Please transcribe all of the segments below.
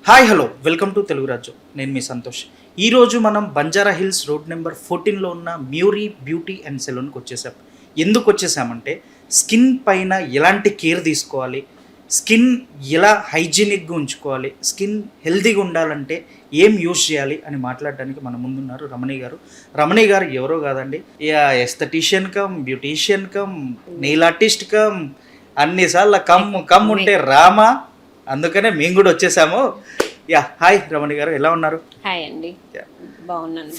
Hi hello welcome to Telugu రాజ్యం. నేను మీ సంతోష్. ఈరోజు మనం బంజారా హిల్స్ రోడ్ నెంబర్ 14లో ఉన్న మ్యూరీ బ్యూటీ అండ్ సెలూన్కి వచ్చేసాం. ఎందుకు వచ్చేసామంటే స్కిన్ పైన ఎలాంటి కేర్ తీసుకోవాలి, స్కిన్ ఎలా హైజీనిక్గా ఉంచుకోవాలి, స్కిన్ హెల్తీగా ఉండాలంటే ఏం యూజ్ చేయాలి అని మాట్లాడడానికి మన ముందున్నారు రమణి గారు. రమణి గారు ఎవరో కాదండి, aesthetician cum beautician cum nail artist cum అన్నిసార్లు కమ్ ఉంటే రామా, అందుకనే మేము కూడా వచ్చేసాము. హాయ్ రమణి గారు, ఎలా ఉన్నారు? హాయ్ అండి, బాగున్నాను.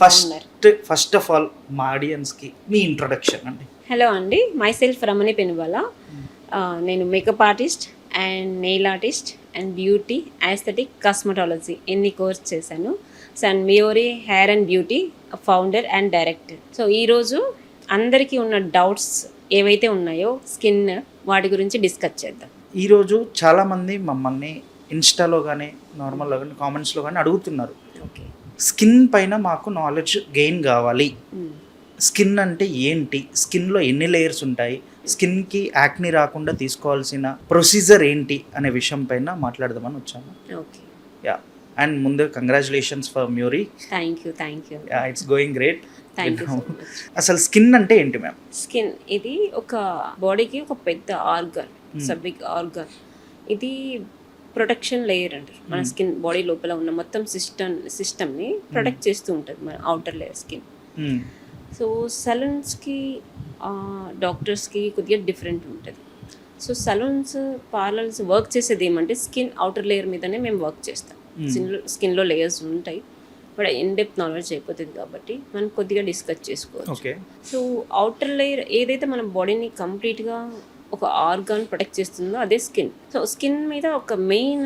ఫస్ట్ ఆఫ్ ఆల్ మా ఆడియన్స్కి మీ ఇంట్రొడక్షన్ అండి. హలో అండి, మై సెల్ఫ్ రమణి పెనుబాల. నేను makeup artist and nail artist and beauty aesthetic cosmetology ఎన్ని కోర్స్ చేశాను. And Miori hair and beauty founder and director. So ఈరోజు అందరికీ ఉన్న డౌట్స్ ఏవైతే ఉన్నాయో స్కిన్ వాటి గురించి డిస్కస్ చేద్దాం. ఈరోజు చాలామంది మమ్మల్ని ఇన్స్టాలో కానీ నార్మల్లో కానీ కామెంట్స్లో కానీ అడుగుతున్నారు, ఓకే, స్కిన్ పైన మాకు నాలెడ్జ్ గెయిన్ కావాలి, స్కిన్ అంటే ఏంటి, స్కిన్లో ఎన్ని లేయర్స్ ఉంటాయి, స్కిన్కి యాక్ని రాకుండా తీసుకోవాల్సిన ప్రొసీజర్ ఏంటి అనే విషయం పైన మాట్లాడదామని వచ్చాము. ఓకే, అండ్ ముందు congratulations for Miori. Thank you. It's going great. Thank you. అసలు స్కిన్ అంటే ఏంటి మ్యామ్? స్కిన్ ఇది ఒక బాడీకి ఒక పెద్ద ఆర్గన్, బిగ్ ఆర్గన్. ఇది ప్రొటెక్షన్ లేయర్ అంటారు. మన స్కిన్ బాడీ లోపల ఉన్న మొత్తం సిస్టమ్ని ప్రొటెక్ట్ చేస్తూ ఉంటుంది మన అవుటర్ లేయర్ స్కిన్. సో సలూన్స్కి డాక్టర్స్కి కొద్దిగా డిఫరెంట్ ఉంటుంది. సో సలూన్స్ పార్లర్స్ వర్క్ చేసేది ఏమంటే స్కిన్ అవుటర్ లేయర్ మీదనే మేము వర్క్ చేస్తాం. స్కిన్లో లేయర్స్ ఉంటాయి, బట్ ఇన్ డెప్త్ నాలెడ్జ్ అయిపోతుంది కాబట్టి మనం కొద్దిగా డిస్కస్ చేసుకోవచ్చు. సో అవుటర్ లేయర్ ఏదైతే మన బాడీని కంప్లీట్గా ఒక ఆర్గాన్ ప్రొటెక్ట్ చేస్తుందో అదే స్కిన్. సో స్కిన్ మీద ఒక మెయిన్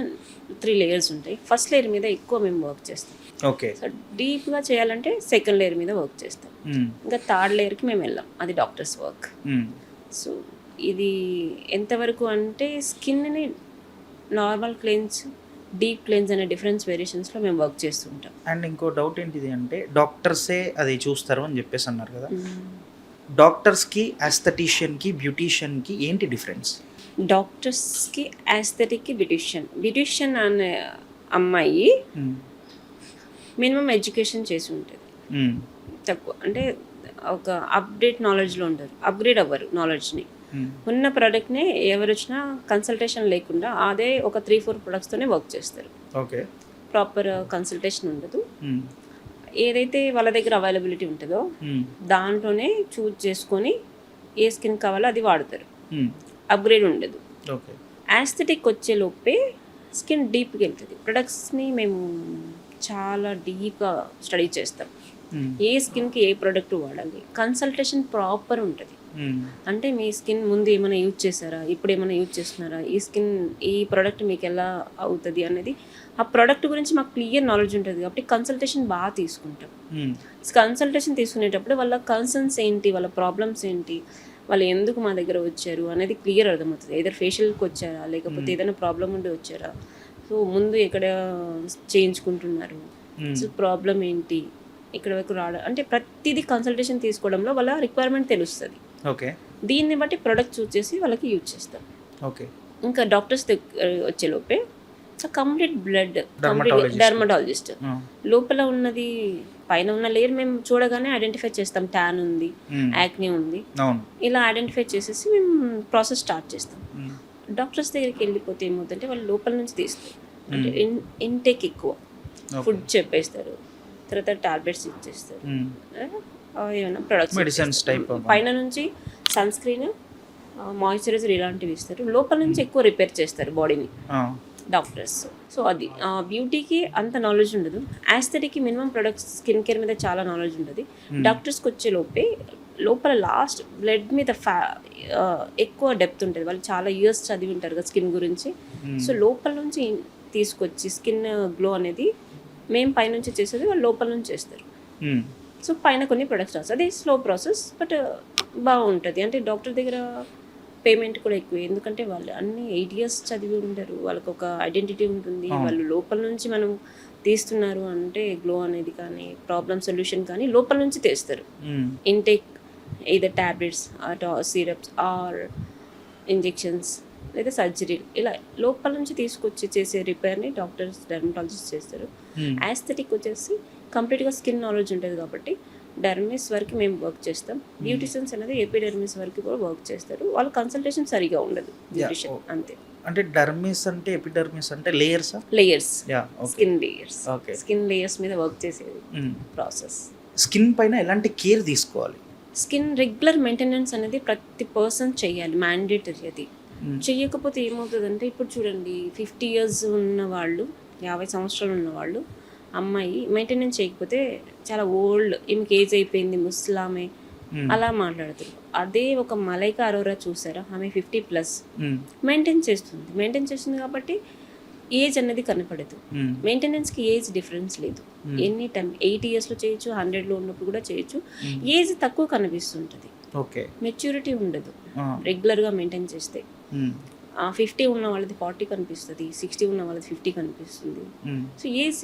3 లేయర్స్ ఉంటాయి. ఫస్ట్ లేయర్ మీద ఎక్కువ మేము వర్క్ చేస్తాం. ఓకే. సో డీప్గా చేయాలంటే సెకండ్ లేయర్ మీద వర్క్ చేస్తాం. ఇంకా థర్డ్ లేయర్కి మేము వెళ్ళాం, అది డాక్టర్స్ వర్క్. సో ఇది ఎంతవరకు అంటే స్కిన్ని నార్మల్ క్లెన్స్, డీప్ క్లెన్స్ అనే డిఫరెన్స్ వేరియేషన్స్లో మేము వర్క్ చేస్తుంటాం. అండ్ ఇంకో డౌట్ ఏంటిది అంటే డాక్టర్సే అది చూస్తారు అని చెప్పేసి అన్నారు కదా, డాక్టర్స్కి ఆస్థెటిషియన్కి బ్యూటీషియన్కి ఏంటి డిఫరెన్స్? డాక్టర్స్కి ఆస్థెటిక్కి బ్యూటీషియన్ అనే అమ్మాయి మినిమం ఎడ్యుకేషన్ చేసి ఉంటుంది, తక్కువ అంటే ఒక అప్డేట్ నాలెడ్జ్లో ఉంటారు, అప్గ్రేడ్ అవ్వరు నాలెడ్జ్ని. ఉన్న ప్రోడక్ట్ని ఎవరు వచ్చినా కన్సల్టేషన్ లేకుండా అదే ఒక 3-4 ప్రొడక్ట్స్తోనే వర్క్ చేస్తారు. ఓకే. ప్రాపర్ కన్సల్టేషన్ ఉండదు. ఏదైతే వాళ్ళ దగ్గర అవైలబిలిటీ ఉంటుందో దాంట్లోనే చూజ్ చేసుకొని ఏ స్కిన్ కావాలో అది వాడతారు, అప్గ్రేడ్ ఉండదు. ఆస్థెటిక్ వచ్చే లోపే స్కిన్ డీప్కి వెళ్తుంది. ప్రొడక్ట్స్ని మేము చాలా డీప్గా స్టడీ చేస్తాం. ఏ స్కిన్కి ఏ ప్రోడక్ట్ వాడాలి, కన్సల్టేషన్ ప్రాపర్ ఉంటుంది. అంటే మీ స్కిన్ ముందు ఏమైనా యూజ్ చేశారా, ఇప్పుడు ఏమైనా యూజ్ చేస్తున్నారా, ఈ ప్రోడక్ట్ మీకు ఎలా అవుతుంది అనేది ఆ ప్రోడక్ట్ గురించి మాకు క్లియర్ నాలెడ్జ్ ఉంటుంది కాబట్టి కన్సల్టేషన్ బాగా తీసుకుంటాం. కన్సల్టేషన్ తీసుకునేటప్పుడు వాళ్ళ కన్సర్న్స్ ఏంటి, వాళ్ళ ప్రాబ్లమ్స్ ఏంటి, వాళ్ళు ఎందుకు మా దగ్గర వచ్చారు అనేది క్లియర్ అర్థమవుతుంది. ఏదైనా ఫేషియల్కి వచ్చారా లేకపోతే ఏదైనా ప్రాబ్లం ఉండి వచ్చారా, సో ముందు ఎక్కడ చేయించుకుంటున్నారు, సో ప్రాబ్లం ఏంటి, ఇక్కడ వరకు రావడం అంటే ప్రతిదీ కన్సల్టేషన్ తీసుకోవడంలో వాళ్ళ రిక్వైర్మెంట్ తెలుస్తుంది. ఓకే. దీన్ని బట్టి ప్రోడక్ట్ చూస్ చేసి వాళ్ళకి యూజ్ చేస్తాం. ఓకే. ఇంకా డాక్టర్స్ వచ్చేలోపే కంప్లీట్ బ్లడ్ డర్మటాలజిస్ట్ లోపల ఉన్నది పైన ఉన్న లేయర్ మేము చూడగానే ఐడెంటిఫై చేస్తాం, ట్యాన్ ఉంది, యాక్ని ఉంది, ఇలా ఐడెంటిఫై చేసేసి మేము ప్రాసెస్ స్టార్ట్ చేస్తాం. డాక్టర్స్ దగ్గరికి వెళ్ళిపోతే ఏమవుతుందంటే వాళ్ళు లోపల నుంచి తీస్తారు, అంటే ఇంటేక్ ఎక్కువ ఫుడ్ చెప్పేస్తారు, తర్వాత టాబ్లెట్స్ ఇచ్చేస్తారు, ఏమైనా ప్రొడక్ట్స్ పైన నుంచి సన్ స్క్రీన్, మాయిశ్చరైజర్ ఇలాంటివి ఇస్తారు. లోపల నుంచి ఎక్కువ రిపేర్ చేస్తారు బాడీని డాక్టర్స్. సో అది బ్యూటీకి అంత నాలెడ్జ్ ఉండదు, ఆస్థెటిక్కి మినిమం ప్రొడక్ట్స్ స్కిన్ కేర్ మీద చాలా నాలెడ్జ్ ఉంటుంది. డాక్టర్స్కి వచ్చే లోపే లోపల లాస్ట్ బ్లడ్ మీద ఎక్కువ డెప్త్ ఉంటుంది. వాళ్ళు చాలా ఇయర్స్ చదివి ఉంటారు కదా స్కిన్ గురించి. సో లోపల నుంచి తీసుకొచ్చి స్కిన్ గ్లో అనేది మేము పైనుంచి చేసేది వాళ్ళు లోపల నుంచి చేస్తారు. సో పైన కొన్ని ప్రొడక్ట్స్ రాస్తారు, అది స్లో ప్రాసెస్, బట్ బాగుంటుంది. అంటే డాక్టర్ దగ్గర పేమెంట్ కూడా ఎక్కువ, ఎందుకంటే వాళ్ళు అన్ని 8 years చదివి ఉంటారు, వాళ్ళకి ఒక ఐడెంటిటీ ఉంటుంది. వాళ్ళు లోపల నుంచి మనం తీస్తున్నారు అంటే గ్లో అనేది కానీ ప్రాబ్లమ్ సొల్యూషన్ కానీ లోపల నుంచి తీస్తారు. Intake either tablets or syrups or injections లేదా సర్జరీ, ఇలా లోపల నుంచి తీసుకొచ్చి చేసే రిపేర్ని డాక్టర్స్ డెర్మటాలజిస్ట్ చేస్తారు. యాస్థెటిక్ వచ్చేసి కంప్లీట్గా స్కిన్ నాలెడ్జ్ ఉంటుంది కాబట్టి డెర్మిస్ వరకు మేము వర్క్ చేస్తాం. బ్యూటిషియన్స్ అనేది ఎపిడెర్మిస్ వరకు కూడా వర్క్ చేస్తారు. వాళ్ళ కన్సల్టేషన్ సరిగా ఉండదు బ్యూటిషియన్ అంతే. అంటే డర్మిస్ అంటే ఎపిడర్మిస్ అంటే layers layers, skin layers, skin layers మీద వర్క్ చేసేది ప్రాసెస్. స్కిన్ పైన ఎలాంటి కేర్ తీసుకోవాలి? స్కిన్ రెగ్యులర్ మెయింటెనెన్స్ అనేది ప్రతి పర్సన్ చేయాలి, మ్యాండేటరీ. అది చెయ్యకపోతే ఏమవుతుందంటే, ఇప్పుడు చూడండి 50 years ఉన్న వాళ్ళు, 50 సంవత్సరాలు ఉన్న వాళ్ళు అమ్మాయి మెయింటెనెన్స్ చేయకపోతే చాలా ఓల్డ్, ఈమెకి ఏజ్ అయిపోయింది, ముస్లామే అలా మాట్లాడుతారు. అదే ఒక మలైకా అరోరా చూసారా, ఆమె 50+ మెయింటైన్ చేస్తుంది కాబట్టి ఏజ్ అనేది కనపడదు. మెయింటెనెన్స్కి ఏజ్ డిఫరెన్స్ లేదు. ఎనీ టైం 80 yearsలో చేయొచ్చు, 100లో ఉన్నప్పుడు కూడా చేయొచ్చు. ఏజ్ తక్కువ కనిపిస్తుంటుంది, మెచ్యూరిటీ ఉండదు రెగ్యులర్గా మెయింటైన్ చేస్తే. 50 ఉన్న వాళ్ళది 40 కనిపిస్తుంది, 60 ఉన్న వాళ్ళది 50 కనిపిస్తుంది. సో ఏజ్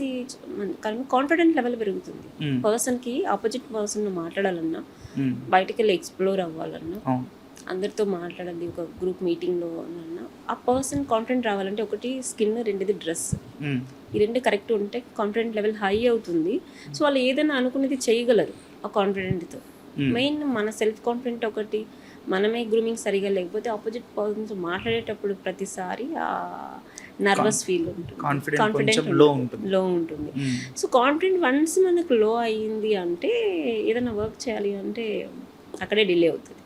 కాన్ఫిడెంట్ లెవెల్ పెరుగుతుంది. పర్సన్కి ఆపోజిట్ పర్సన్ మాట్లాడాలన్నా, బయటకు వెళ్ళి ఎక్స్ప్లోర్ అవ్వాలన్నా, అందరితో మాట్లాడాలి, ఒక గ్రూప్ మీటింగ్లో అన్నా, ఆ పర్సన్ కాన్ఫిడెంట్ రావాలంటే ఒకటి స్కిన్, రెండోది డ్రెస్. ఈ రెండు కరెక్ట్ ఉంటే కాన్ఫిడెంట్ లెవెల్ హై అవుతుంది. సో వాళ్ళు ఏదైనా అనుకునేది చేయగలరు ఆ కాన్ఫిడెంట్తో. మెయిన్ మన సెల్ఫ్ కాన్ఫిడెంట్ ఒకటి, మనమే గ్రూమింగ్ సరిగా లేకపోతే ఆపోజిట్ పర్సన్స్ మాట్లాడేటప్పుడు ప్రతిసారి నర్వస్ ఫీల్ ఉంటుంది, కాన్ఫిడెంట్ లో ఉంటుంది. సో కాన్ఫిడెంట్ వన్స్ మనకు లో అయ్యింది అంటే ఏదైనా వర్క్ చేయాలి అంటే అక్కడే డిలే అవుతుంది.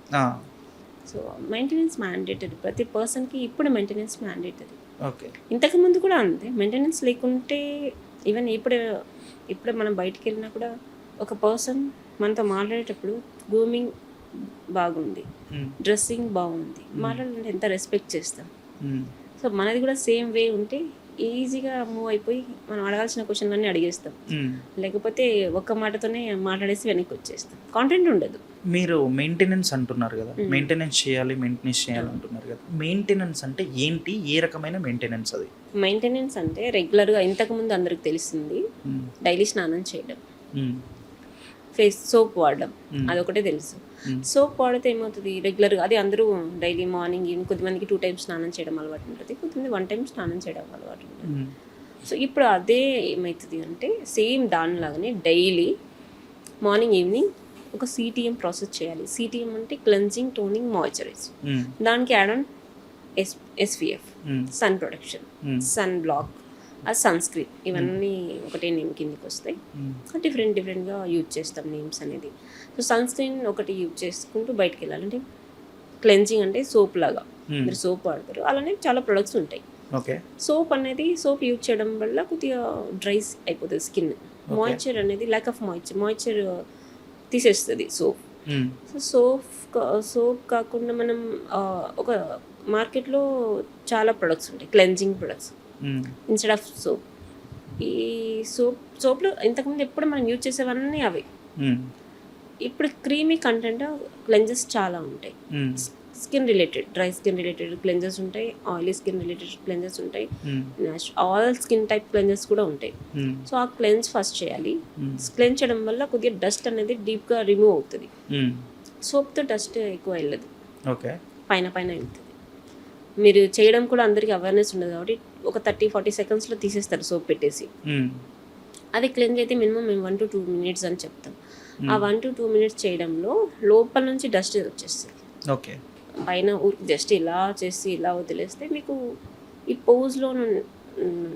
సో మెయింటెనెన్స్ మ్యాండేటరీ ప్రతి పర్సన్కి. ఇప్పుడు మెయింటెనెన్స్ మ్యాండేటరీ. ఇంతకుముందు కూడా అంతే, మెయింటెనెన్స్ లేకుంటే ఈవెన్ ఇప్పుడే మనం బయటికి వెళ్ళినా కూడా ఒక పర్సన్ మనతో మాట్లాడేటప్పుడు గ్రూమింగ్ బాగుంది, డ్రెస్సింగ్ బాగుంది, మాట్లాడాలంటే ఎంత రెస్పెక్ట్ చేస్తాం. సో మనది కూడా సేమ్ వే ఉంటే ఈజీగా మూవ్ అయిపోయి మనం అడగాల్సిన క్వశ్చన్లన్నీ అడిగేస్తాం. లేకపోతే ఒక్క మాటతోనే మాట్లాడేసి వెనక్కి వచ్చేస్తాం, కాన్ఫిడెంట్ ఉండదు. మీరు మెయింటెనెన్స్ అంటున్నారు కదా, మెయింటెనెన్స్ చేయాలి అంటున్నారు కదా, మెయింటెనెన్స్ అంటే ఏంటి? ఏ రకమైన మెయింటెనెన్స్ అది? మెయింటెనెన్స్ అంటే రెగ్యులర్గా ఇంతకుముందు అందరికి తెలిసింది డైలీ స్నానం చేయడం, ఫేస్ సోప్ వాడడం, అదొకటే తెలుసు. సోప్ వాడితే ఏమవుతుంది, రెగ్యులర్గా అది అందరూ డైలీ మార్నింగ్ ఈవినింగ్, కొద్దిమందికి 2 times స్నానం చేయడం అలవాటు ఉంటుంది, కొద్దిమంది 1 time స్నానం చేయడం అలవాటు ఉంటుంది. సో ఇప్పుడు అదే ఏమవుతుంది అంటే సేమ్ దానిలాగానే డైలీ మార్నింగ్ ఈవినింగ్ ఒక CTM ప్రాసెస్ చేయాలి. CTM అంటే క్లెన్జింగ్, టోనింగ్, మాయిశ్చరైజ్. దానికి add on SPF, sun protection, sunblock, ఆ సన్ స్క్రీన్, ఇవన్నీ ఒకటే నేమ్ కిందకి వస్తాయి. డిఫరెంట్గా యూజ్ చేస్తాం నేమ్స్ అనేది. సో సన్ స్క్రీన్ ఒకటి యూజ్ చేసుకుంటూ బయటకు వెళ్ళాలంటే, క్లెన్జింగ్ అంటే సోప్ లాగా మీరు సోప్ వాడతారు, అలానే చాలా ప్రొడక్ట్స్ ఉంటాయి. సోప్ అనేది సోప్ యూజ్ చేయడం వల్ల కొద్దిగా డ్రైస్ అయిపోతుంది స్కిన్. మాయిశ్చర్ అనేది ల్యాక్ ఆఫ్ మాయిశ్చర్ తీసేస్తుంది సోప్. సో సోప్ కాకుండా మనం ఒక మార్కెట్లో చాలా ప్రొడక్ట్స్ ఉంటాయి, cleansing products instead of soap. ఈ సోప్లో ఇంతకుముందు ఎప్పుడు మనం యూజ్ చేసేవన్నీ అవి. ఇప్పుడు క్రీమీ కంటెంట్ క్లెన్జెస్ చాలా ఉంటాయి. Skin related, dry skin related cleanses ఉంటాయి, ఆయిలీ స్కిన్ రిలేటెడ్ క్లెన్జెస్ ఉంటాయి, ఆల్ స్కిన్ టైప్ క్లెన్జెస్ కూడా ఉంటాయి. సో ఆ క్లెన్స్ ఫస్ట్ చేయాలి. క్లెన్స్ చేయడం వల్ల కొద్దిగా డస్ట్ అనేది డీప్గా రిమూవ్ అవుతుంది. సోప్తో డస్ట్ ఎక్కువ వెళ్ళదు, పైన వెళ్తుంది. మీరు చేయడం కూడా అందరికీ అవేర్నెస్ ఉండదు కాబట్టి ఒక 30-40 secondsలో తీసేస్తారు సోప్ పెట్టేసి. అది క్లెన్స్ అయితే మినిమం మేము 1 to 2 minutes అని చెప్తాం. ఆ 1 to 2 minutes చేయడంలో లోపల నుంచి డస్ట్ వచ్చేస్తుంది. పైన ఊరికి జస్ట్ ఇలా చేసి ఇలా వదిలేస్తే మీకు ఈ పోజ్లో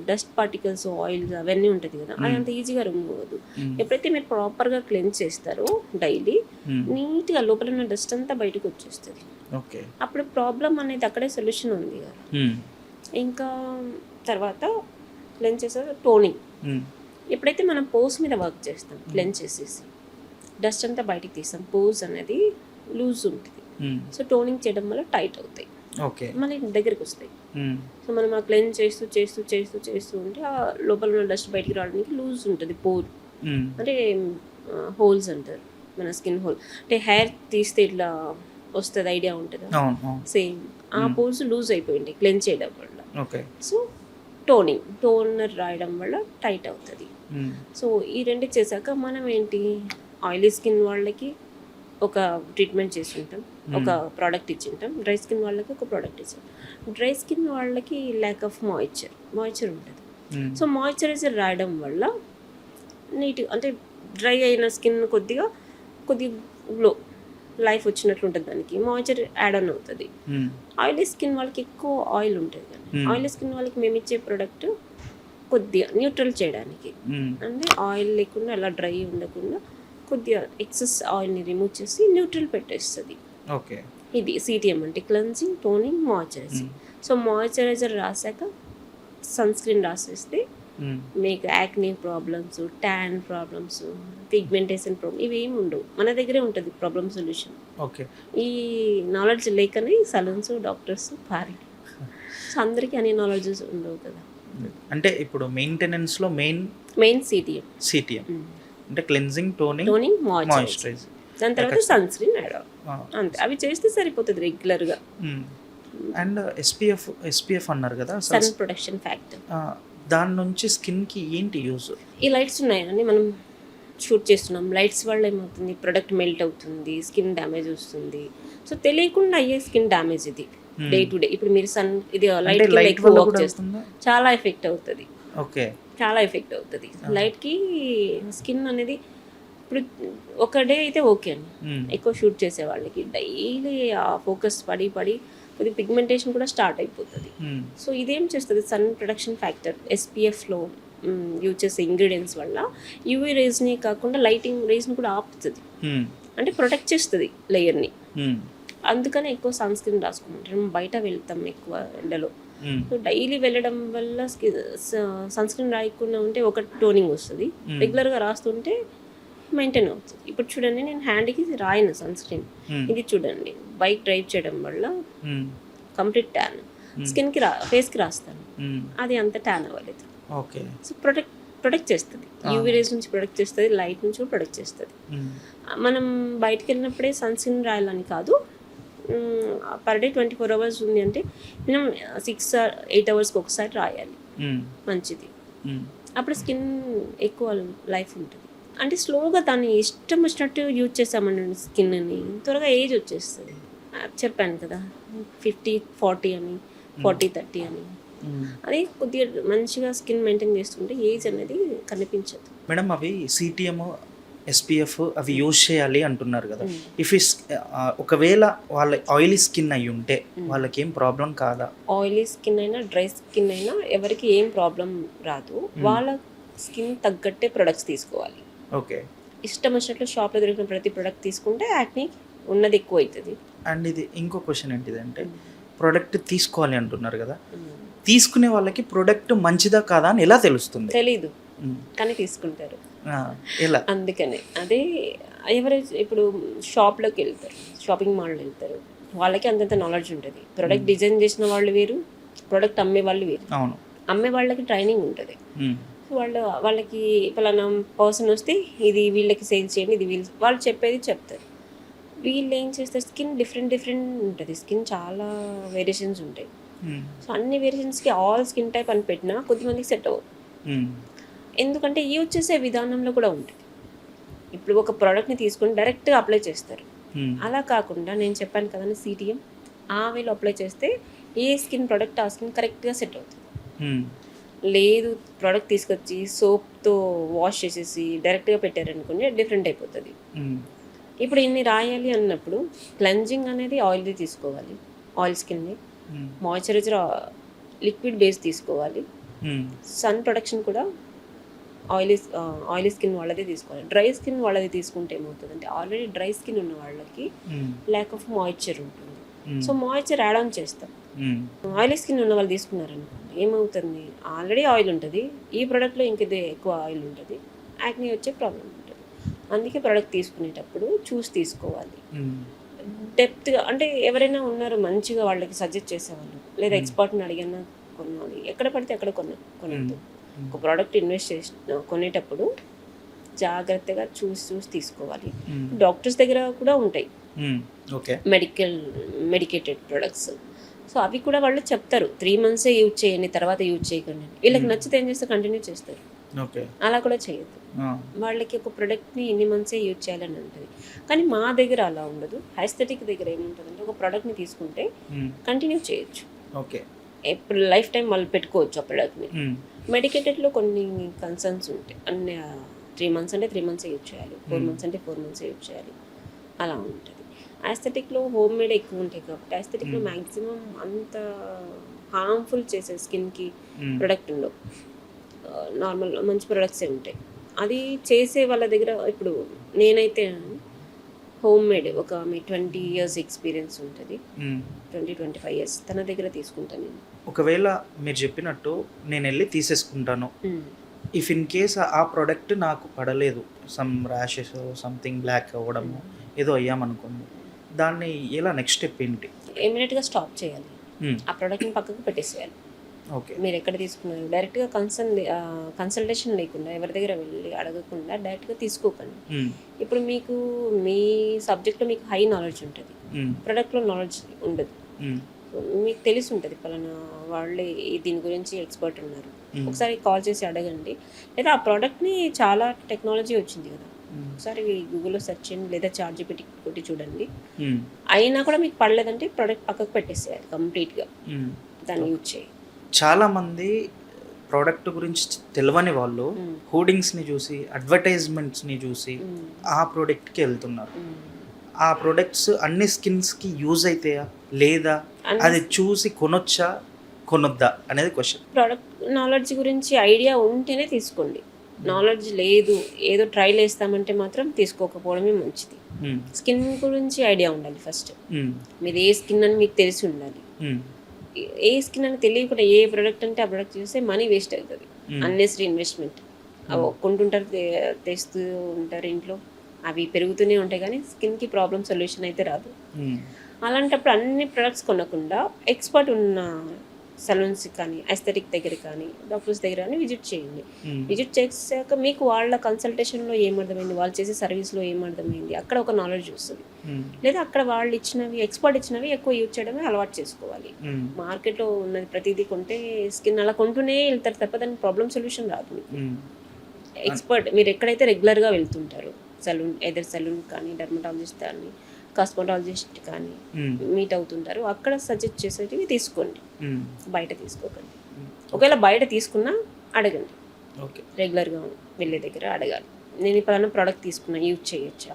డస్ట్ పార్టికల్స్, ఆయిల్స్ అవన్నీ ఉంటుంది కదా, అది అంత ఈజీగా రిమూవ్ అవ్వదు. ఎప్పుడైతే మీరు ప్రాపర్గా క్లెన్స్ చేస్తారో డైలీ, నీట్గా లోపల ఉన్న డస్ట్ అంతా బయటకు వచ్చేస్తుంది. అప్పుడు ప్రాబ్లం అనేది అక్కడే సొల్యూషన్ ఉంది కదా. ఇంకా తర్వాత క్లెన్స్ చేసేది టోనింగ్. ఎప్పుడైతే మనం పోస్ మీద వర్క్ చేస్తాం, క్లెన్స్ చేసేసి డస్ట్ అంతా బయటకు తీస్తాం, పోజ్ అనేది లూజ్ ఉంటుంది. సో టోనింగ్ చేయడం వల్ల టైట్ అవుతాయి, మళ్ళీ దగ్గరికి వస్తాయి. సో మనం ఆ క్లెన్స్ చేస్తూ ఉంటే ఆ లోపల ఉన్న డస్ట్ బయటికి రావడానికి లూజ్ ఉంటుంది. పోర్ అంటే హోల్స్ అంటారు, మన స్కిన్ హోల్ అంటే హెయిర్ తీస్తే ఇట్లా వస్తుంది, ఐడియా ఉంటుంది సేమ్. ఆ పోర్స్ లూజ్ అయిపోయింది క్లెన్స్ చేయడం వల్ల. సో టోనర్ రాయడం వల్ల టైట్ అవుతుంది. సో ఈ రెండు చేశాక మనం ఏంటి, ఆయిలీ స్కిన్ వాళ్ళకి ఒక ట్రీట్మెంట్ చేసి ఉంటాం, ఒక ప్రోడక్ట్ ఇచ్చి ఉంటాం. డ్రై స్కిన్ వాళ్ళకి ఒక ప్రోడక్ట్ ఇచ్చాం. డ్రై స్కిన్ వాళ్ళకి ల్యాక్ ఆఫ్ మాయిశ్చర్ ఉంటుంది. సో మాయిశ్చరైజర్ రాయడం వల్ల నీట్ అంటే డ్రై అయిన స్కిన్ కొద్దిగా గ్లో లైఫ్ వచ్చినట్లు ఉంటుంది. దానికి మాయిశ్చర్ యాడ్ ఆన్ అవుతుంది. ఆయిలీ స్కిన్ వాళ్ళకి ఎక్కువ ఆయిల్ ఉంటుంది కానీ ఆయిలీ స్కిన్ వాళ్ళకి మేము ఇచ్చే ప్రోడక్ట్ కొద్దిగా న్యూట్రల్ చేయడానికి, అంటే ఆయిల్ లేకుండా అలా డ్రై ఉండకుండా కొద్దిగా ఎక్సెస్ ఆయిల్ని రిమూవ్ చేసి న్యూట్రల్ పెట్టేస్తుంది. ఓకే, ఇది సిటిఎం అంటే cleansing, toning, moisturising. So moisturiser రాసాక సన్ స్క్రీన్ రాసేస్తే మీకు acne problems, tan problems, pigmentation problem ఇవేమి ఉండవు. మన దగ్గరే ఉంటుంది ప్రాబ్లమ్ సొల్యూషన్. ఓకే, ఈ నాలెడ్జ్ లేకనే సలూన్స్, డాక్టర్స్ భారీ. సో అందరికీ అన్ని నాలెడ్జెస్ ఉండవు కదా. అంటే ఇప్పుడు మెయింటెనెన్స్లో మెయిన్ సిటిఎం అంటే క్లెన్జింగ్, టోనింగ్, మాయిశ్చరైజింగ్, దాని తర్వాత సన్ స్క్రీన్ యాడ్ అంతే. అవి చేస్తే సరిపోతుంది రెగ్యులర్గా. అండ్ ఎస్పీఎఫ్ అన్నారు కదా, సన్ ప్రొటెక్షన్ ఫ్యాక్టర్. దాని నుంచి స్కిన్కి ఏంటి యూజ్? ఈ లైట్స్ ఉన్నాయని మనం షూట్ చేస్తున్నాం, లైట్స్ వల్ల ఏమవుతుంది, ప్రొడక్ట్ మెల్ట్ అవుతుంది, స్కిన్ డ్యామేజ్ వస్తుంది. సో తెలియకుండా అయ్యే స్కిన్ డ్యామేజ్ ఇది డే టు డే. ఇప్పుడు మీరు సన్ ఇది లైట్ ఎక్కువ వర్క్ చేస్తుంది, చాలా ఎఫెక్ట్ అవుతుంది. ఓకే, చాలా ఎఫెక్ట్ అవుతుంది లైట్కి. స్కిన్ అనేది ఇప్పుడు ఒక డే అయితే ఓకే అండి, ఎక్కువ షూట్ చేసే వాళ్ళకి డైలీ ఆ ఫోకస్ పడి కొద్దిగా పిగ్మెంటేషన్ కూడా స్టార్ట్ అయిపోతుంది. సో ఇదేం చేస్తుంది, సన్ ప్రొటెక్షన్ ఫ్యాక్టర్ ఎస్పీఎఫ్లో యూజ్ చేసే ఇంగ్రీడియంట్స్ వల్ల యూవీ రేస్ని కాకుండా లైటింగ్ రేస్ని కూడా ఆపుతుంది, అంటే ప్రొటెక్ట్ చేస్తుంది లేయర్ని. అందుకనే ఎక్కువ సన్ స్క్రీన్ రాసుకుంటాం. బయట వెళ్తాం ఎక్కువ ఎండలో, సో డైలీ వెళ్ళడం వల్ల సన్ స్క్రీన్ రాయకుండా ఉంటే ఒక టోనింగ్ వస్తుంది, రెగ్యులర్గా రాస్తుంటే మెయింటైన్ అవుతుంది. ఇప్పుడు చూడండి, నేను హ్యాండ్కి రాయను సన్ స్క్రీన్, ఇది చూడండి బైక్ డ్రైవ్ చేయడం వల్ల కంప్లీట్ ట్యాన్ స్కిన్కి ఫేస్కి రాస్తాను, అది అంత ట్యాన్ అవ్వలేదు. ఓకే, సో ప్రొటెక్ట్ చేస్తుంది, యూవీ రేస్ నుంచి ప్రొటెక్ట్ చేస్తుంది, లైట్ నుంచి కూడా ప్రొటెక్ట్ చేస్తుంది. మనం బయటకు వెళ్ళినప్పుడే సన్ స్క్రీన్ రాయాలని కాదు, పర్ డే 24 hours ఉంది అంటే మినిమం 6 or 8 hours ఒకసారి రాయాలి, మంచిది. అప్పుడు స్కిన్ ఎక్కువ లైఫ్ ఉంటుంది. అంటే స్లోగా దాన్ని ఇష్టం వచ్చినట్టు యూజ్ చేసామని స్కిన్ని త్వరగా ఏజ్ వచ్చేస్తుంది. చెప్పాను కదా 50-40 అని, 40-30 అని. అది కొద్దిగా మంచిగా స్కిన్ మెయింటైన్ చేస్తుంటే ఏజ్ అనేది కనిపించదు. మేడం, అవి సిటిఎం, ఎస్పీఎఫ్ అవి యూజ్ చేయాలి అంటున్నారు కదా. ఇఫ్ ఒకవేళ వాళ్ళ ఆయిలీ స్కిన్ అయి ఉంటే వాళ్ళకి ఏం ప్రాబ్లం కాదా? ఆయిలీ స్కిన్ అయినా డ్రై స్కిన్ అయినా ఎవరికి ఏం ప్రాబ్లం రాదు. వాళ్ళ స్కిన్ తగ్గట్టే ప్రొడక్ట్స్ తీసుకోవాలి. ఓకే, ఇష్టం వచ్చినట్లు షాప్లో దొరికిన ప్రతి ప్రొడక్ట్ తీసుకుంటే యాక్నీ ఉన్నది ఎక్కువ అవుతుంది. అండ్ ఇది ఇంకో క్వశ్చన్ ఏంటిదంటే, ప్రోడక్ట్ తీసుకోవాలి అంటున్నారు కదా, తీసుకునే వాళ్ళకి ప్రోడక్ట్ మంచిదా కాదా అని ఎలా తెలుస్తుంది? తెలీదు కానీ తీసుకుంటారు. ఎలా? అందుకనే అదే ఎవరైతే ఇప్పుడు షాప్లోకి వెళ్తారు, షాపింగ్ మాల్లో వెళ్తారు, వాళ్ళకి అంతంత నాలెడ్జ్ ఉంటుంది. ప్రొడక్ట్ డిజైన్ చేసిన వాళ్ళు వేరు, ప్రొడక్ట్ అమ్మే వాళ్ళు వేరు. అవును, అమ్మే వాళ్ళకి ట్రైనింగ్ ఉంటుంది. వాళ్ళకి పలానా పర్సన్ వస్తే ఇది వీళ్ళకి సేల్స్ చేయండి, ఇది వాళ్ళు చెప్పేది చెప్తారు. వీళ్ళు ఏం చేస్తారు, స్కిన్ డిఫరెంట్ ఉంటుంది, స్కిన్ చాలా వేరియేషన్స్ ఉంటాయి. సో అన్ని వేరియేషన్స్కి ఆల్ స్కిన్ టైప్ అని పెట్టినా కొద్దిమందికి సెట్ అవ్వదు. ఎందుకంటే యూజ్ చేసే విధానంలో కూడా ఉంటుంది. ఇప్పుడు ఒక ప్రోడక్ట్ని తీసుకొని డైరెక్ట్గా అప్లై చేస్తారు, అలా కాకుండా నేను చెప్పాను కదా సిటిఎం, ఆ వేలో అప్లై చేస్తే ఏ స్కిన్ ప్రోడక్ట్ ఆ స్కిన్ కరెక్ట్గా సెట్ అవుతుంది. లేదు ప్రోడక్ట్ తీసుకొచ్చి సోప్తో వాష్ చేసేసి డైరెక్ట్గా పెట్టారనుకోండి డిఫరెంట్ అయిపోతుంది. ఇప్పుడు ఇన్ని రాయాలి అన్నప్పుడు క్లెన్జింగ్ అనేది ఆయిల్ది తీసుకోవాలి, ఆయిల్ స్కిన్ని. మాయిశ్చరైజర్ లిక్విడ్ బేస్ తీసుకోవాలి. సన్ ప్రొటెక్షన్ కూడా ఆయిలీ స్కిన్ వాళ్ళదే తీసుకోవాలి. డ్రై స్కిన్ వాళ్ళది తీసుకుంటే ఏమవుతుంది అంటే ఆల్రెడీ డ్రై స్కిన్ ఉన్న వాళ్ళకి ల్యాక్ ఆఫ్ మాయిశ్చర్ ఉంటుంది. సో మాయిశ్చర్ యాడ్ ఆన్ చేస్తాం. ఆయిలీ స్కిన్ ఉన్న వాళ్ళు తీసుకున్నారనుకోండి ఏమవుతుంది, ఆల్రెడీ ఆయిల్ ఉంటుంది, ఈ ప్రోడక్ట్లో ఇంకేదో ఎక్కువ ఆయిల్ ఉంటుంది, యాక్నీ వచ్చే ప్రాబ్లం ఉంటుంది. అందుకే ప్రోడక్ట్ తీసుకునేటప్పుడు చూసి తీసుకోవాలి. డెప్త్గా అంటే ఎవరైనా ఉన్నారు మంచిగా వాళ్ళకి సజెస్ట్ చేసేవాళ్ళు, లేదా ఎక్స్పర్ట్ని అడిగినా కొనాలి. ఎక్కడ పడితే అక్కడ కొనద్దు. ఒక ప్రోడక్ట్ ఇన్వెస్ట్ కొనేటప్పుడు జాగ్రత్తగా చూసి తీసుకోవాలి. డాక్టర్స్ దగ్గర కూడా ఉంటాయి మెడికేటెడ్ ప్రొడక్ట్స్. సో అవి కూడా వాళ్ళు చెప్తారు 3 months యూజ్ చేయండి, తర్వాత యూజ్ చేయకండి. వీళ్ళకి నచ్చితే ఏం చేస్తారు, కంటిన్యూ చేస్తారు. ఓకే. అలా కూడా చేయొద్దు. వాళ్ళకి ఒక ప్రోడక్ట్ని ఇన్ని మంత్సే యూజ్ చేయాలని ఉంటుంది. కానీ మా దగ్గర అలా ఉండదు. ఐస్థెటిక్ దగ్గర ఏముంటుందంటే ఒక ప్రోడక్ట్ని తీసుకుంటే కంటిన్యూ చేయొచ్చు. ఓకే. ఎప్పుడు లైఫ్ టైం వాళ్ళు పెట్టుకోవచ్చు ఆ ప్రోడక్ట్ని. మెడికేటెడ్లో కొన్ని కన్సర్న్స్ ఉంటాయి. అన్ని 3 మంత్స్ అంటే 3 మంత్స్ యూజ్ చేయాలి, 4 మంత్స్ అంటే 4 మంత్స్ యూజ్ చేయాలి, అలా ఉంటుంది. ఐస్థెటిక్లో హోమ్ మేడ్ ఎక్కువ ఉంటాయి కాబట్టి ఐస్థెటిక్లో మ్యాక్సిమం అంత హార్మ్ఫుల్ చేసే స్కిన్కి ప్రొడక్ట్ ఉండవు. నార్మల్ మంచి ప్రొడక్ట్సే ఉంటాయి. అది చేసే వాళ్ళ దగ్గర ఇప్పుడు నేనైతే హోమ్ మేడ్ ఒక మీ 20 years ఎక్స్పీరియన్స్ ఉంటుంది, 20-25 years తన దగ్గర తీసుకుంటాను నేను. ఒకవేళ మీరు చెప్పినట్టు నేను వెళ్ళి తీసేసుకుంటాను, ఇఫ్ ఇన్ కేస్ ఆ ప్రోడక్ట్ నాకు పడలేదు, సమ్ ర్యాషెస్ సంథింగ్ బ్లాక్ అవ్వడము ఏదో అయ్యామనుకోండి, దాన్ని ఎలా నెక్స్ట్ స్టెప్ ఏంటి? ఇమీడియట్గా స్టాప్ చేయాలి, ఆ ప్రోడక్ట్ని పక్కకు పెట్టేసేయాలి. ఓకే. మీరు ఎక్కడ తీసుకున్నారు డైరెక్ట్గా కన్సల్టేషన్ లేకుండా ఎవరి దగ్గర వెళ్ళి అడగకుండా డైరెక్ట్గా తీసుకోకండి. ఇప్పుడు మీకు మీ సబ్జెక్ట్లో మీకు హై నాలెడ్జ్ ఉంటుంది, ప్రొడక్ట్లో నాలెడ్జ్ ఉండదు. మీకు తెలిసి ఉంటుంది పలానా వాళ్ళే దీని గురించి ఎక్స్పర్ట్ ఉన్నారు, ఒకసారి కాల్ చేసి అడగండి. లేదా ఆ ప్రోడక్ట్ని చాలా టెక్నాలజీ వచ్చింది కదా, ఒకసారి గూగుల్లో సెర్చ్ చేయండి లేదా ChatGPT కొట్టి చూడండి. అయినా కూడా మీకు పడలేదంటే ప్రోడక్ట్ పక్కకు పెట్టేసేయాలి కంప్లీట్గా, దాన్ని యూజ్ చేయి. చాలామంది ప్రోడక్ట్ గురించి తెలియని వాళ్ళు హోర్డింగ్స్ని చూసి అడ్వర్టైజ్మెంట్స్ని చూసి ఆ ప్రోడక్ట్కి వెళ్తున్నారు. ఆ ప్రొడక్ట్స్ అన్ని స్కిన్స్కి యూజ్ అవుతాయా లేదా, అది చూసి కొనొచ్చా కొనొద్దా అనేది క్వశ్చన్. ప్రోడక్ట్ నాలెడ్జ్ గురించి ఐడియా ఉంటేనే తీసుకోండి. నాలెడ్జ్ లేదు ఏదో ట్రైల్ వేస్తామంటే మాత్రం తీసుకోకపోవడమే మంచిది. స్కిన్ గురించి ఐడియా ఉండాలి ఫస్ట్. మీరు ఏ స్కిన్ అని మీకు తెలిసి ఉండాలి. ఏ స్కిన్ అని తెలియకుండా ఏ ప్రోడక్ట్ అంటే ఆ ప్రోడక్ట్ చూస్తే మనీ వేస్ట్ అవుతుంది, అన్నెసరీ ఇన్వెస్ట్మెంట్. కొంటుంటారు, తెస్తూ ఉంటారు ఇంట్లో, అవి పెరుగుతూనే ఉంటాయి కానీ స్కిన్కి ప్రాబ్లమ్ సొల్యూషన్ అయితే రాదు. అలాంటప్పుడు అన్ని ప్రొడక్ట్స్ కొనకుండా ఎక్స్పర్ట్ ఉన్న సలూన్స్ కానీ ఐస్థెటిక్ దగ్గర కానీ డాక్టర్స్ దగ్గర కానీ విజిట్ చేయండి. విజిట్ చేసాక మీకు వాళ్ళ కన్సల్టేషన్లో ఏమర్థమైంది, వాళ్ళు చేసే సర్వీస్లో ఏమర్థమైంది, అక్కడ ఒక నాలెడ్జ్ వస్తుంది. లేదా అక్కడ వాళ్ళు ఇచ్చినవి ఎక్స్పర్ట్ ఇచ్చినవి ఎక్కువ యూజ్ చేయడమే అలవాటు చేసుకోవాలి. మార్కెట్లో ఉన్నది ప్రతిదీ కొంటే స్కిన్ అలా కొంటూనే వెళ్తారు తప్ప దానికి ప్రాబ్లమ్ సొల్యూషన్ రాదు మీకు. ఎక్స్పర్ట్ మీరు ఎక్కడైతే రెగ్యులర్గా వెళ్తుంటారు, సలూన్ ఎదర్ సలూన్ కానీ డర్మటాలజిస్ట్ కానీ కాస్మెటాలజిస్ట్ కానీ మీట్ అవుతుంటారు, అక్కడ సజెస్ట్ చేసేటివి తీసుకోండి, బయట తీసుకోకండి. ఒకవేళ బయట తీసుకున్నా అడగండి, రెగ్యులర్గా వెళ్ళే దగ్గర అడగాలి. నేను ఇప్పుడు ప్రోడక్ట్ తీసుకున్నా యూజ్ చేయొచ్చా,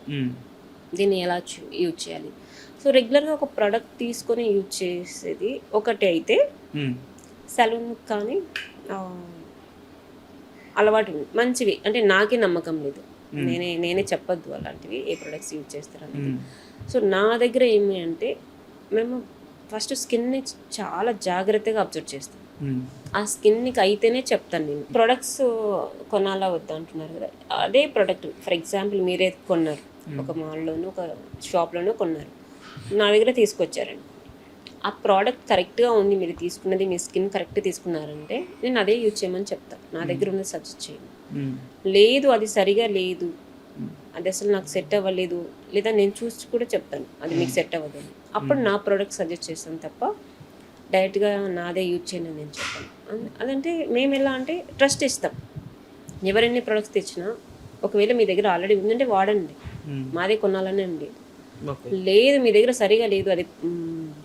దీన్ని ఎలా యూజ్ చేయాలి. సో రెగ్యులర్గా ఒక ప్రోడక్ట్ తీసుకొని యూజ్ చేసేది ఒకటి అయితే సలూన్ కానీ అలవాటు మంచివి అంటే నాకే నమ్మకం లేదు, నేనే చెప్పొద్దు అలాంటివి ఏ ప్రొడక్ట్స్ యూజ్ చేస్తారనేది. సో నా దగ్గర ఏమి అంటే మేము ఫస్ట్ స్కిన్ని చాలా జాగ్రత్తగా అబ్జర్వ్ చేస్తాం. ఆ స్కిన్కి అయితేనే చెప్తాను నేను. ప్రొడక్ట్స్ కొనాలా వద్దా అంటున్నారు కదా, అదే ప్రోడక్ట్ ఫర్ ఎగ్జాంపుల్ మీరే కొన్నారు, ఒక మాల్లోనూ ఒక షాప్లోనూ కొన్నారు, నా దగ్గర తీసుకొచ్చారండి. ఆ ప్రోడక్ట్ కరెక్ట్గా ఉంది, మీరు తీసుకున్నది మీ స్కిన్ కరెక్ట్ తీసుకున్నారంటే నేను అదే యూజ్ చేయమని చెప్తాను, నా దగ్గర ఉన్నది సజెస్ట్ చేయను. లేదు అది సరిగా లేదు, అది అసలు నాకు సెట్ అవ్వలేదు, లేదా నేను చూసి కూడా చెప్తాను అది మీకు సెట్ అవ్వదని, అప్పుడు నా ప్రోడక్ట్ సజెస్ట్ చేస్తాను తప్ప డైరెక్ట్గా నాదే యూజ్ చేయను నేను చెప్పాను. అదంటే మేము ఎలా అంటే ట్రస్ట్ ఇస్తాం. ఎవరెన్ని ప్రోడక్ట్స్ తెచ్చినా ఒకవేళ మీ దగ్గర ఆల్రెడీ ఉందంటే వాడండి, మాదే కొనాలనే లేదు. లేదు మీ దగ్గర సరిగా లేదు, అది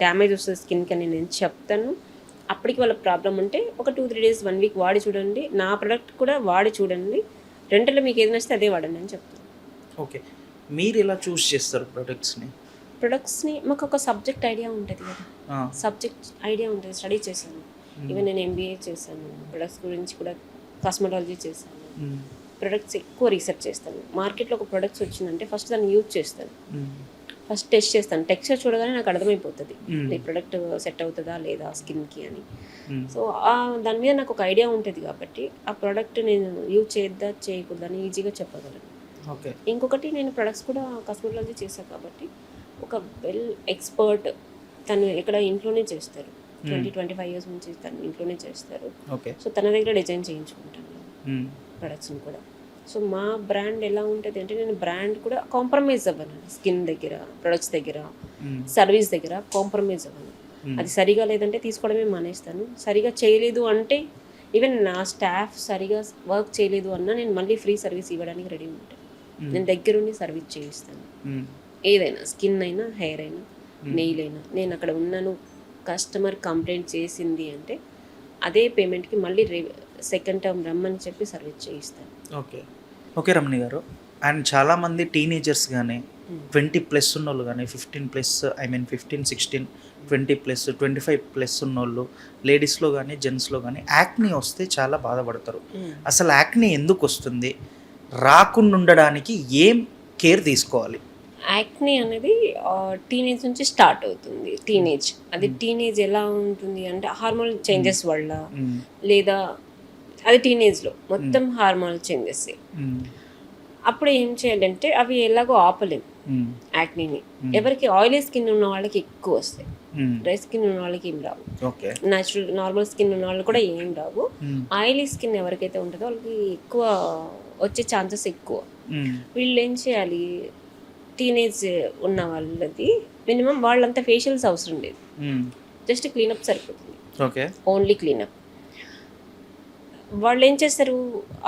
డ్యామేజ్ వస్తుంది స్కిన్కి అని నేను చెప్తాను. అప్పటికి వాళ్ళ ప్రాబ్లం ఉంటే ఒక 2-3 days 1 week వాడి చూడండి, నా ప్రోడక్ట్ కూడా వాడి చూడండి, రెండులో మీకు ఏది నచ్చితే అదే వాడండి అని చెప్తాను. ఓకే. మీరు ఎలా చూస్ చేస్తారు ప్రొడక్ట్స్ని? మాకు ఒక సబ్జెక్ట్ ఐడియా ఉంటుంది కదా, సబ్జెక్ట్ ఐడియా ఉంటుంది, స్టడీ చేశాను. ఈవెన్ నేను MBA చేశాను, ప్రొడక్ట్స్ గురించి కూడా కాస్మెటాలజీ చేశాను. ప్రొడక్ట్స్ ఎక్కువ రీసెర్చ్ చేస్తాను. మార్కెట్లో ఒక ప్రొడక్ట్స్ వచ్చిందంటే ఫస్ట్ దాన్ని యూజ్ చేస్తాను, ఫస్ట్ టెస్ట్ చేస్తాను. టెక్స్చర్ చూడగానే నాకు అర్థమైపోతుంది ఈ ప్రొడక్ట్ సెట్ అవుతుందా లేదా స్కిన్కి అని. సో దాని మీద నాకు ఒక ఐడియా ఉంటుంది కాబట్టి ఆ ప్రోడక్ట్ నేను యూజ్ చేయొద్దా చేయకూడదా అని ఈజీగా చెప్పగలను. ఇంకొకటి నేను ప్రొడక్ట్స్ కూడా కాస్మెటాలజీ చేశాను కాబట్టి ఒక వెల్ ఎక్స్పర్ట్, తను ఎక్కడ ఇంట్లోనే చేస్తారు, 20-25 years నుంచి తను ఇంట్లోనే చేస్తారు. సో తన దగ్గర డిజైన్ చేయించుకుంటాను నేను ప్రొడక్ట్స్ని కూడా. సో మా బ్రాండ్ ఎలా ఉంటుంది అంటే నేను బ్రాండ్ కూడా కాంప్రమైజ్ అవ్వను, స్కిన్ దగ్గర ప్రొడక్ట్స్ దగ్గర సర్వీస్ దగ్గర కాంప్రమైజ్ అవ్వను. అది సరిగా లేదంటే తీసుకోవడమే మానేస్తాను. సరిగా చేయలేదు అంటే ఈవెన్ నా స్టాఫ్ సరిగా వర్క్ చేయలేదు అన్నా నేను మళ్ళీ ఫ్రీ సర్వీస్ ఇవ్వడానికి రెడీ ఉంటాను. నేను దగ్గరుండి సర్వీస్ చేయిస్తాను. ఏదైనా స్కిన్ అయినా, హెయిర్ అయినా, నెయిల్ అయినా. నేను అక్కడ ఉన్నాను, కస్టమర్ కంప్లైంట్ చేసింది అంటే అదే పేమెంట్కి మళ్ళీ సెకండ్ టర్మ్ రమ్మని చెప్పి సర్వీస్ చేయిస్తాను. ఓకే రమణి గారు. అండ్ చాలామంది టీనేజర్స్ కానీ 20+ ఉన్నోళ్ళు కానీ 15+, 16, 20+, 25+ ఉన్నోళ్ళు లేడీస్లో కానీ జెంట్స్లో కానీ యాక్నీ వస్తే చాలా బాధపడతారు. అసలు యాక్నీ ఎందుకు వస్తుంది, రాకుండా ఉండడానికి ఏం కేర్ తీసుకోవాలి? యాక్నీ అనేది టీనేజ్ నుంచి స్టార్ట్ అవుతుంది. అది టీనేజ్ ఎలా ఉంటుంది అంటే హార్మోన్ చేంజెస్ వల్ల, లేదా అది టీనేజ్లో మొత్తం హార్మోనల్ చేంజెస్. అప్పుడు ఏం చేయాలంటే అవి ఎలాగో ఆపలేం యాక్నీని. ఎవరికి ఆయిలీ స్కిన్ ఉన్న వాళ్ళకి ఎక్కువ వస్తాయి, డ్రై స్కిన్ ఉన్న వాళ్ళకి ఏం రావు. నార్మల్ స్కిన్ ఉన్న వాళ్ళు కూడా ఏం రావు. ఆయిలీ స్కిన్ ఎవరికైతే ఉంటుందో వాళ్ళకి ఎక్కువ వచ్చే ఛాన్సెస్ ఎక్కువ. వీళ్ళు ఏం చేయాలి, టీనేజ్ ఉన్న వాళ్ళది మినిమం వాళ్ళంతా ఫేషియల్స్ అవసరం లేదు, జస్ట్ క్లీనప్ సరిపోతుంది. Only cleanup. వాళ్ళు ఏం చేస్తారు,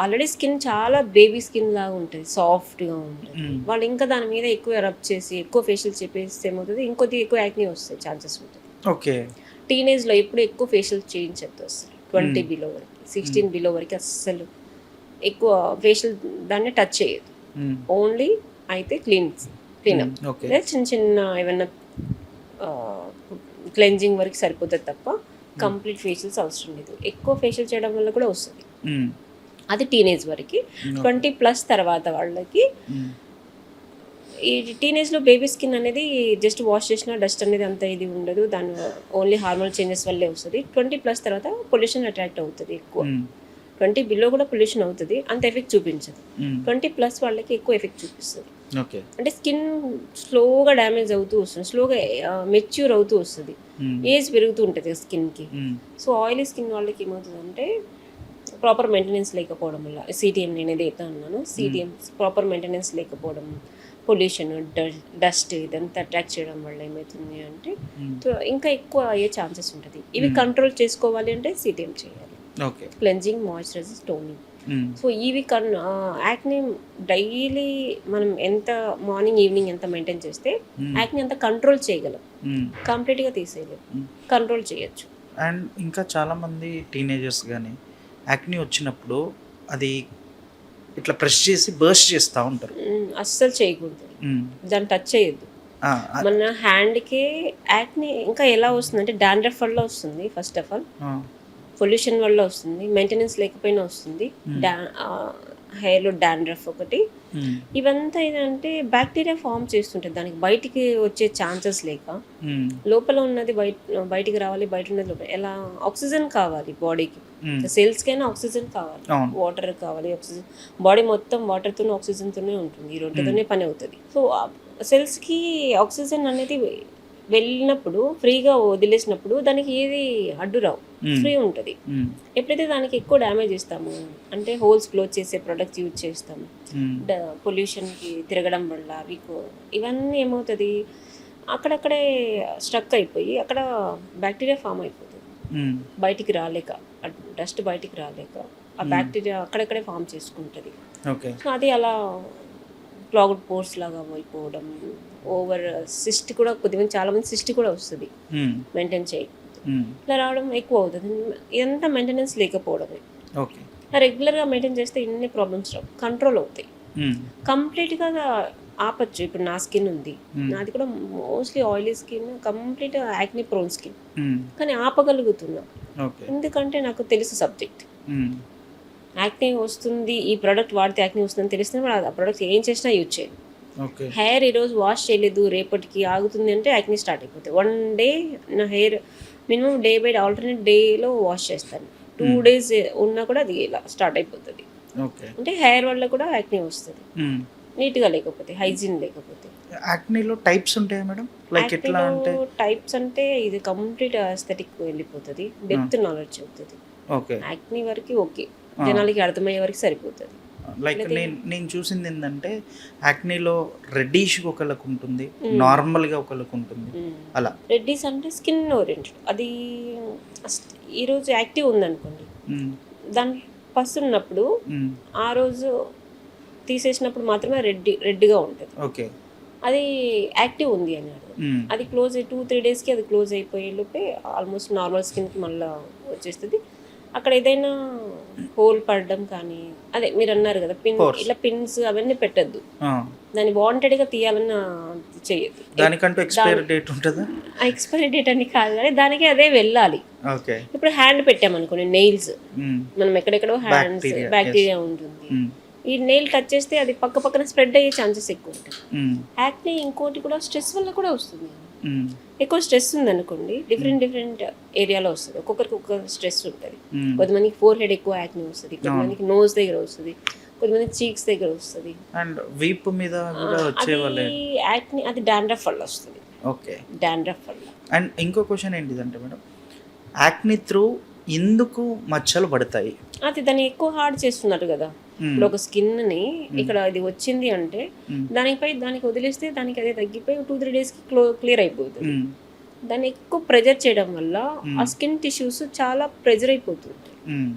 ఆల్రెడీ స్కిన్ చాలా బేబీ స్కిన్ లాగా ఉంటుంది, సాఫ్ట్గా ఉంటుంది. వాళ్ళు ఇంకా దాని మీద ఎక్కువ రబ్ చేసి ఎక్కువ ఫేషియల్ చేసేస్తే ఏమవుతుంది, ఇంకొద్ది ఎక్కువ యాక్నీ వస్తాయి ఛాన్సెస్ ఉంటుంది. టీనేజ్లో ఎప్పుడు ఎక్కువ ఫేషియల్ చేయించద్దు అసలు. 20 బిలో వరకు, 16 బిలో వరకు అస్సలు ఎక్కువ ఫేషియల్ దాన్ని టచ్ చేయదు. ఓన్లీ అయితే క్లీనప్ చిన్న చిన్న ఏమన్నా క్లెన్జింగ్ వరకు సరిపోతుంది తప్ప కంప్లీట్ ఫేషియల్స్ అవసరం లేదు. ఎక్కువ ఫేషియల్ చేయడం వల్ల కూడా వస్తుంది. అది టీనేజ్ వరకు. 20+ తర్వాత వాళ్ళకి ఈ టీనేజ్లో బేబీ స్కిన్ అనేది జస్ట్ వాష్ చేసిన డస్ట్ అనేది అంత ఇది ఉండదు, దాని ఓన్లీ హార్మోనల్ చేంజెస్ వల్లే వస్తుంది. 20+ తర్వాత పొల్యూషన్ అట్రాక్ట్ అవుతుంది ఎక్కువ. 20 బిలో కూడా పొల్యూషన్ అవుతుంది, అంత ఎఫెక్ట్ చూపించదు. 20+ వాళ్ళకి ఎక్కువ ఎఫెక్ట్ చూపిస్తుంది. అంటే స్కిన్ స్లోగా డ్యామేజ్ అవుతూ వస్తుంది, స్లోగా మెచ్యూర్ అవుతూ వస్తుంది, ఏజ్ పెరుగుతూ ఉంటుంది స్కిన్కి. సో ఆయిలీ స్కిన్ వాళ్ళకి ఏమవుతుందంటే ప్రాపర్ మెయింటెనెన్స్ లేకపోవడం వల్ల, సిటిఎం నేను ఏదైతే అన్నానో సిటిఎం ప్రాపర్ మెయింటెనెన్స్ లేకపోవడం, పొల్యూషన్, డస్ట్ ఇదంతా అట్రాక్ట్ చేయడం వల్ల ఏమవుతుంది అంటే ఇంకా ఎక్కువ అయ్యే ఛాన్సెస్ ఉంటుంది. ఇవి కంట్రోల్ చేసుకోవాలి అంటే సిటిఎం చేయాలి, క్లెన్జింగ్, మాయిశ్చరైజింగ్, టోనింగ్. సో ఇవి యాక్నీ డైలీ మనం ఎంత మార్నింగ్ ఈవినింగ్ ఎంత మెయింటైన్ చేస్తే యాక్నీ అంత కంట్రోల్ చేయగలం. కంప్లీట్గా తీసేయలేం, కంట్రోల్ చేయొచ్చు. అండ్ ఇంకా చాలామంది టీనేజర్స్ కానీ యాక్నీ వచ్చినప్పుడు అది ఇట్లా ప్రెస్ చేసి బర్స్ట్ చేస్తూ ఉంటారు. అస్సలు చేయకూడదు, దాన్ని టచ్ చేయొద్దు. మన హ్యాండ్కి యాక్నీ ఇంకా ఎలా వస్తుందంటే డాండ్రఫ్ వల్ల వస్తుంది. ఫస్ట్ ఆఫ్ ఆల్ పొల్యూషన్ వల్ల వస్తుంది, మెయింటెనెన్స్ లేకపోయినా వస్తుంది, హెయిర్లో డాండ్రఫ్ ఒకటి. ఇవంతా ఏంటంటే బ్యాక్టీరియా ఫామ్ చేస్తుంటుంది, దానికి బయటికి వచ్చే ఛాన్సెస్ లేక. లోపల ఉన్నది బయటికి రావాలి, బయట ఉన్నది లోపల. ఎలా ఆక్సిజన్ కావాలి బాడీకి, సెల్స్కైనా ఆక్సిజన్ కావాలి, వాటర్ కావాలి. ఆక్సిజన్ బాడీ మొత్తం వాటర్తోనే ఆక్సిజన్తోనే ఉంటుంది, ఈ రెండుతోనే పని అవుతుంది. సో సెల్స్కి ఆక్సిజన్ అనేది వెళ్ళినప్పుడు, ఫ్రీగా వదిలేసినప్పుడు దానికి ఏది అడ్డు రావు, ఫ్రీ ఉంటుంది. ఎప్పుడైతే దానికి ఎక్కువ డ్యామేజ్ ఇస్తాము అంటే హోల్స్ క్లోజ్ చేసే ప్రొడక్ట్స్ యూజ్ చేస్తాము, పొల్యూషన్కి తిరగడం వల్ల ఇవన్నీ ఏమవుతుంది, అక్కడక్కడే స్ట్రక్ అయిపోయి అక్కడ బ్యాక్టీరియా ఫామ్ అయిపోతుంది. బయటికి రాలేక, డస్ట్ బయటికి రాలేక ఆ బ్యాక్టీరియా అక్కడక్కడే ఫామ్ చేసుకుంటుంది. సో అది అలా క్లాగ్డ్ పోర్స్ లాగా అయిపోవడం, ఓవర్ సిస్ట్ కూడా కొద్దిమంది చాలామంది సిస్ట్ కూడా వస్తుంది మెయింటైన్ చేయకపోతే. ఇట్లా రావడం ఎక్కువ అవుతుంది. ఇదంతా మెయింటెనెన్స్ లేకపోవడమే. రెగ్యులర్గా మెయింటైన్ చేస్తే ఇన్ని ప్రాబ్లమ్స్ రావు, కంట్రోల్ అవుతాయి. కంప్లీట్గా ఆపచ్చు. ఇప్పుడు నా స్కిన్ ఉంది, నాది కూడా mostly oily skin, complete acne prone skin, కానీ ఆపగలుగుతున్నా ఎందుకంటే నాకు తెలుసు సబ్జెక్ట్. యాక్నీ వస్తుంది, ఈ ప్రోడక్ట్ వాడితే యాక్నీ వస్తుందని తెలిస్తే ఆ ప్రోడక్ట్ ఏం చేసినా యూజ్ చేయాలి. హెయిర్ ఈరోజు వాష్ చేయలేదు, రేపటికి ఆగుతుంది అంటే యాక్నీ స్టార్ట్ అయిపోతుంది. 1 డే నా hair minimum day by alternate డేలో వాష్ చేస్తాను. 2 days ఉన్నా కూడా అది ఇలా స్టార్ట్ అయిపోతుంది. అంటే హెయిర్ వల్ల కూడా యాక్నీ వస్తుంది, నీట్గా లేకపోతే, హైజీన్ లేకపోతే. యాక్నీలో టైప్స్ ఉంటాయా మేడం? లైక్ ఎట్లా అంటే టైప్స్ అంటే ఇది కంప్లీట్ అస్థెటిక్ వెళ్ళిపోతుంది, డెప్త్ నాలెడ్జ్ అవుతుంది. యాక్నీ వరకు ఓకే, జనాలకి అర్థమయ్యే వరకు సరిపోతుంది. లైక్ నేను చూసింది ఏంటంటే యాక్నీలో రెడ్డిష్ ఒకళ్ళకు ఉంటుంది, నార్మల్గా ఒకళ్ళకు ఉంటుంది. అలా రెడ్డిష్ అంటే స్కిన్ ఓరియంటెడ్. అది ఈరోజు యాక్టివ్ ఉందనుకోండి, దాని పసు ఉన్నప్పుడు మ్మ్. ఆ రోజు తీసేసినప్పుడు మాత్రమే రెడ్గా ఉంటుంది. ఓకే. అది యాక్టివ్ ఉంది అన్నాడు. మ్మ్. అది క్లోజ్ 2-3 డేస్కి అది క్లోజ్ అయిపోయే లోపే ఆల్మోస్ట్ నార్మల్ స్కిన్కి మళ్ళీ వచ్చేస్తుంది. అక్కడ ఏదైనా హోల్ పడడం కానీ, అదే మీరు అన్నారు కదా Pores. ఇట్లా పిన్స్ అవన్నీ పెట్టద్దు. ఆ. దాన్ని వాంటెడ్గా తీయాలన్న చేయొద్దు. దానికంటూ ఎక్స్పైరీ డేట్ ఉంటుందా? ఆ ఎక్స్పైరీ డేట్ అని కాదు కానీ దానికి అదే వెళ్ళాలి. ఓకే. ఇప్పుడు హ్యాండ్ పెట్టామనుకోండి, నెయిల్స్ మ్మ్. మనం ఎక్కడెక్కడో హ్యాండ్స్ Bacteria, బ్యాక్టీరియా ఉంటుంది. మ్మ్. ఈ నెయిల్ టచ్ చేస్తే అది పక్క పక్కన స్ప్రెడ్ అయ్యే ఛాన్సెస్ ఎక్కువ ఉంటాయి. మ్మ్. యాక్నే ఇంకోటి కూడా స్ట్రెస్ వల్ల కూడా వస్తుంది. మ్మ్. ఎక్కువ స్ట్రెస్ ఉందనుకోండి, డిఫరెంట్ ఏరియాలో వస్తుంది. ఒక్కొక్కరికి ఒక్కొక్క స్ట్రెస్ ఉంటుంది. మ్మ్. కొంతమందికి ఫోర్ హెడ్ ఎక్కువ యాక్నే వస్తుంది, కొంతమందికి నోస్ దగ్గర వస్తుంది, కొంతమందికి చీక్స్ దగ్గర వస్తుంది. అండ్ వీపు మీద కూడా వచ్చే వాళ్ళే. అది యాక్నే, అది డాండ్రఫ్ వల్ల వస్తుంది. ఓకే. డాండ్రఫ్ వల్ల. అండ్ ఇంకో క్వశ్చన్ ఏంటిదంటే మేడం, యాక్ని త్రూ ఎందుకు మచ్చలు పడతాయి? అది దాన్ని ఎక్కువ హార్డ్ చేస్తున్నారు కదా. మ్మ్. ఇప్పుడు ఒక స్కిన్ని ఇక్కడ ఇది వచ్చింది అంటే మ్మ్. దానికి వదిలేస్తే దానికి అదే తగ్గిపోయి 2-3 డేస్కి క్లియర్ అయిపోతుంది. మ్మ్. దాన్ని ఎక్కువ ప్రెజర్ చేయడం వల్ల ఆ స్కిన్ టిష్యూస్ చాలా ప్రెజర్ అయిపోతుంది. మ్మ్.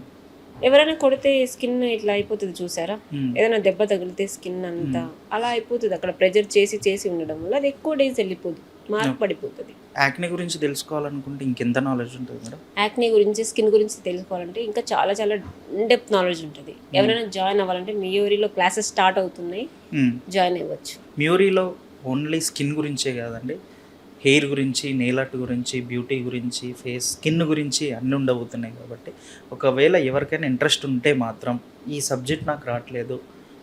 ఎవరైనా కొడితే స్కిన్ ఇట్లా అయిపోతుంది చూసారా, మ్మ్. ఏదైనా దెబ్బ తగిలితే స్కిన్ అంతా అలా అయిపోతుంది. అక్కడ ప్రెజర్ చేసి ఉండడం వల్ల అది ఎక్కువ డేస్ వెళ్ళిపోతుంది, మార్క్ పడిపోతుంది. యాక్ని గురించి తెలుసుకోవాలనుకుంటే ఇంకెంత నాలెడ్జ్ ఉంటుంది మేడం? యాక్నీ గురించి, స్కిన్ గురించి తెలుసుకోవాలంటే ఇంకా చాలా చాలా ఇన్డెప్త్ నాలెడ్జ్ ఉంటుంది. ఎవరైనా జాయిన్ అవ్వాలంటే మియోరీలో క్లాసెస్ స్టార్ట్ అవుతున్నాయి, మ్మ్. జాయిన్ అవ్వచ్చు. మ్యూరీలో ఓన్లీ స్కిన్ గురించే కాదండి, హెయిర్ గురించి, నెయిల్ ఆర్ట్ గురించి, బ్యూటీ గురించి, ఫేస్ స్కిన్ గురించి అన్నీ ఉండబోతున్నాయి. కాబట్టి ఒకవేళ ఎవరికైనా ఇంట్రెస్ట్ ఉంటే మాత్రం ఈ సబ్జెక్ట్ నాకు రావట్లేదు,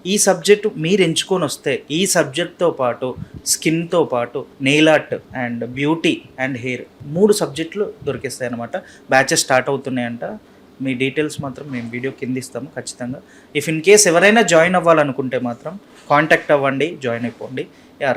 ఈ సబ్జెక్టు మీరు ఎంచుకొని వస్తే ఈ సబ్జెక్ట్తో పాటు స్కిన్తో పాటు nail art and beauty and hair 3 సబ్జెక్టులు దొరికేస్తాయి అన్నమాట. బ్యాచెస్ స్టార్ట్ అవుతున్నాయంట. మీ డీటెయిల్స్ మాత్రం మేము వీడియో కింద ఇస్తాము ఖచ్చితంగా. ఇఫ్ ఇన్ కేస్ ఎవరైనా జాయిన్ అవ్వాలనుకుంటే మాత్రం కాంటాక్ట్ అవ్వండి, జాయిన్ అయిపోండి.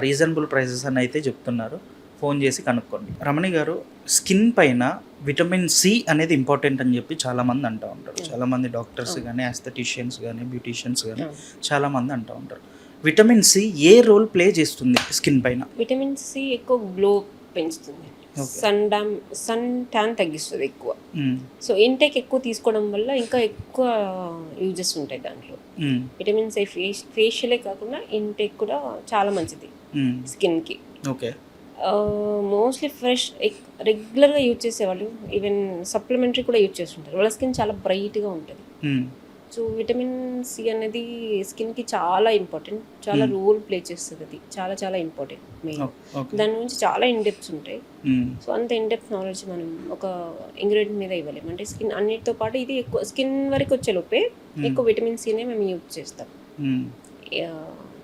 రీజనబుల్ ప్రైసెస్ అని అయితే చెప్తున్నారు, ఫోన్ చేసి కనుక్కోండి. రమణి గారు, స్కిన్ పైన విటమిన్ సి అనేది ఇంపార్టెంట్ అని చెప్పి చాలామంది అంటూ ఉంటారు. చాలామంది డాక్టర్స్ కానీ, ఆస్థెటిషియన్స్ కానీ, బ్యూటీషియన్స్ కానీ చాలామంది అంటూ ఉంటారు. విటమిన్ సి ఏ రోల్ ప్లే చేస్తుంది స్కిన్ పైన? విటమిన్ సి ఎక్కువ గ్లో పెంచుతుంది, సన్ ట్యాన్ తగ్గిస్తుంది ఎక్కువ. సో ఇంటేక్ ఎక్కువ తీసుకోవడం వల్ల ఇంకా ఎక్కువ యూజెస్ ఉంటాయి దాంట్లో. విటమిన్ సి ఫేషియలే కాకుండా ఇంటేక్ కూడా చాలా మంచిది స్కిన్కి. ఓకే. మోస్ట్లీ ఫ్రెష్ రెగ్యులర్గా యూజ్ చేసేవాళ్ళు ఈవెన్ సప్లిమెంటరీ కూడా యూజ్ చేస్తుంటారు. వాళ్ళ స్కిన్ చాలా బ్రైట్గా ఉంటుంది. సో విటమిన్ సి అనేది స్కిన్కి చాలా ఇంపార్టెంట్, చాలా రోల్ ప్లే చేస్తుంది. అది చాలా చాలా ఇంపార్టెంట్ మెయిన్. దాని గురించి చాలా ఇన్డెప్త్స్ ఉంటాయి. సో అంత ఇన్డెప్త్ నాలెడ్జ్ మనం ఒక ఇంగ్రీడియంట్ మీద ఇవ్వలేము. అంటే స్కిన్ అన్నిటితో పాటు ఇది ఎక్కువ స్కిన్ వరకు వచ్చే లోపే ఎక్కువ విటమిన్ సినే మేము యూజ్ చేస్తాం.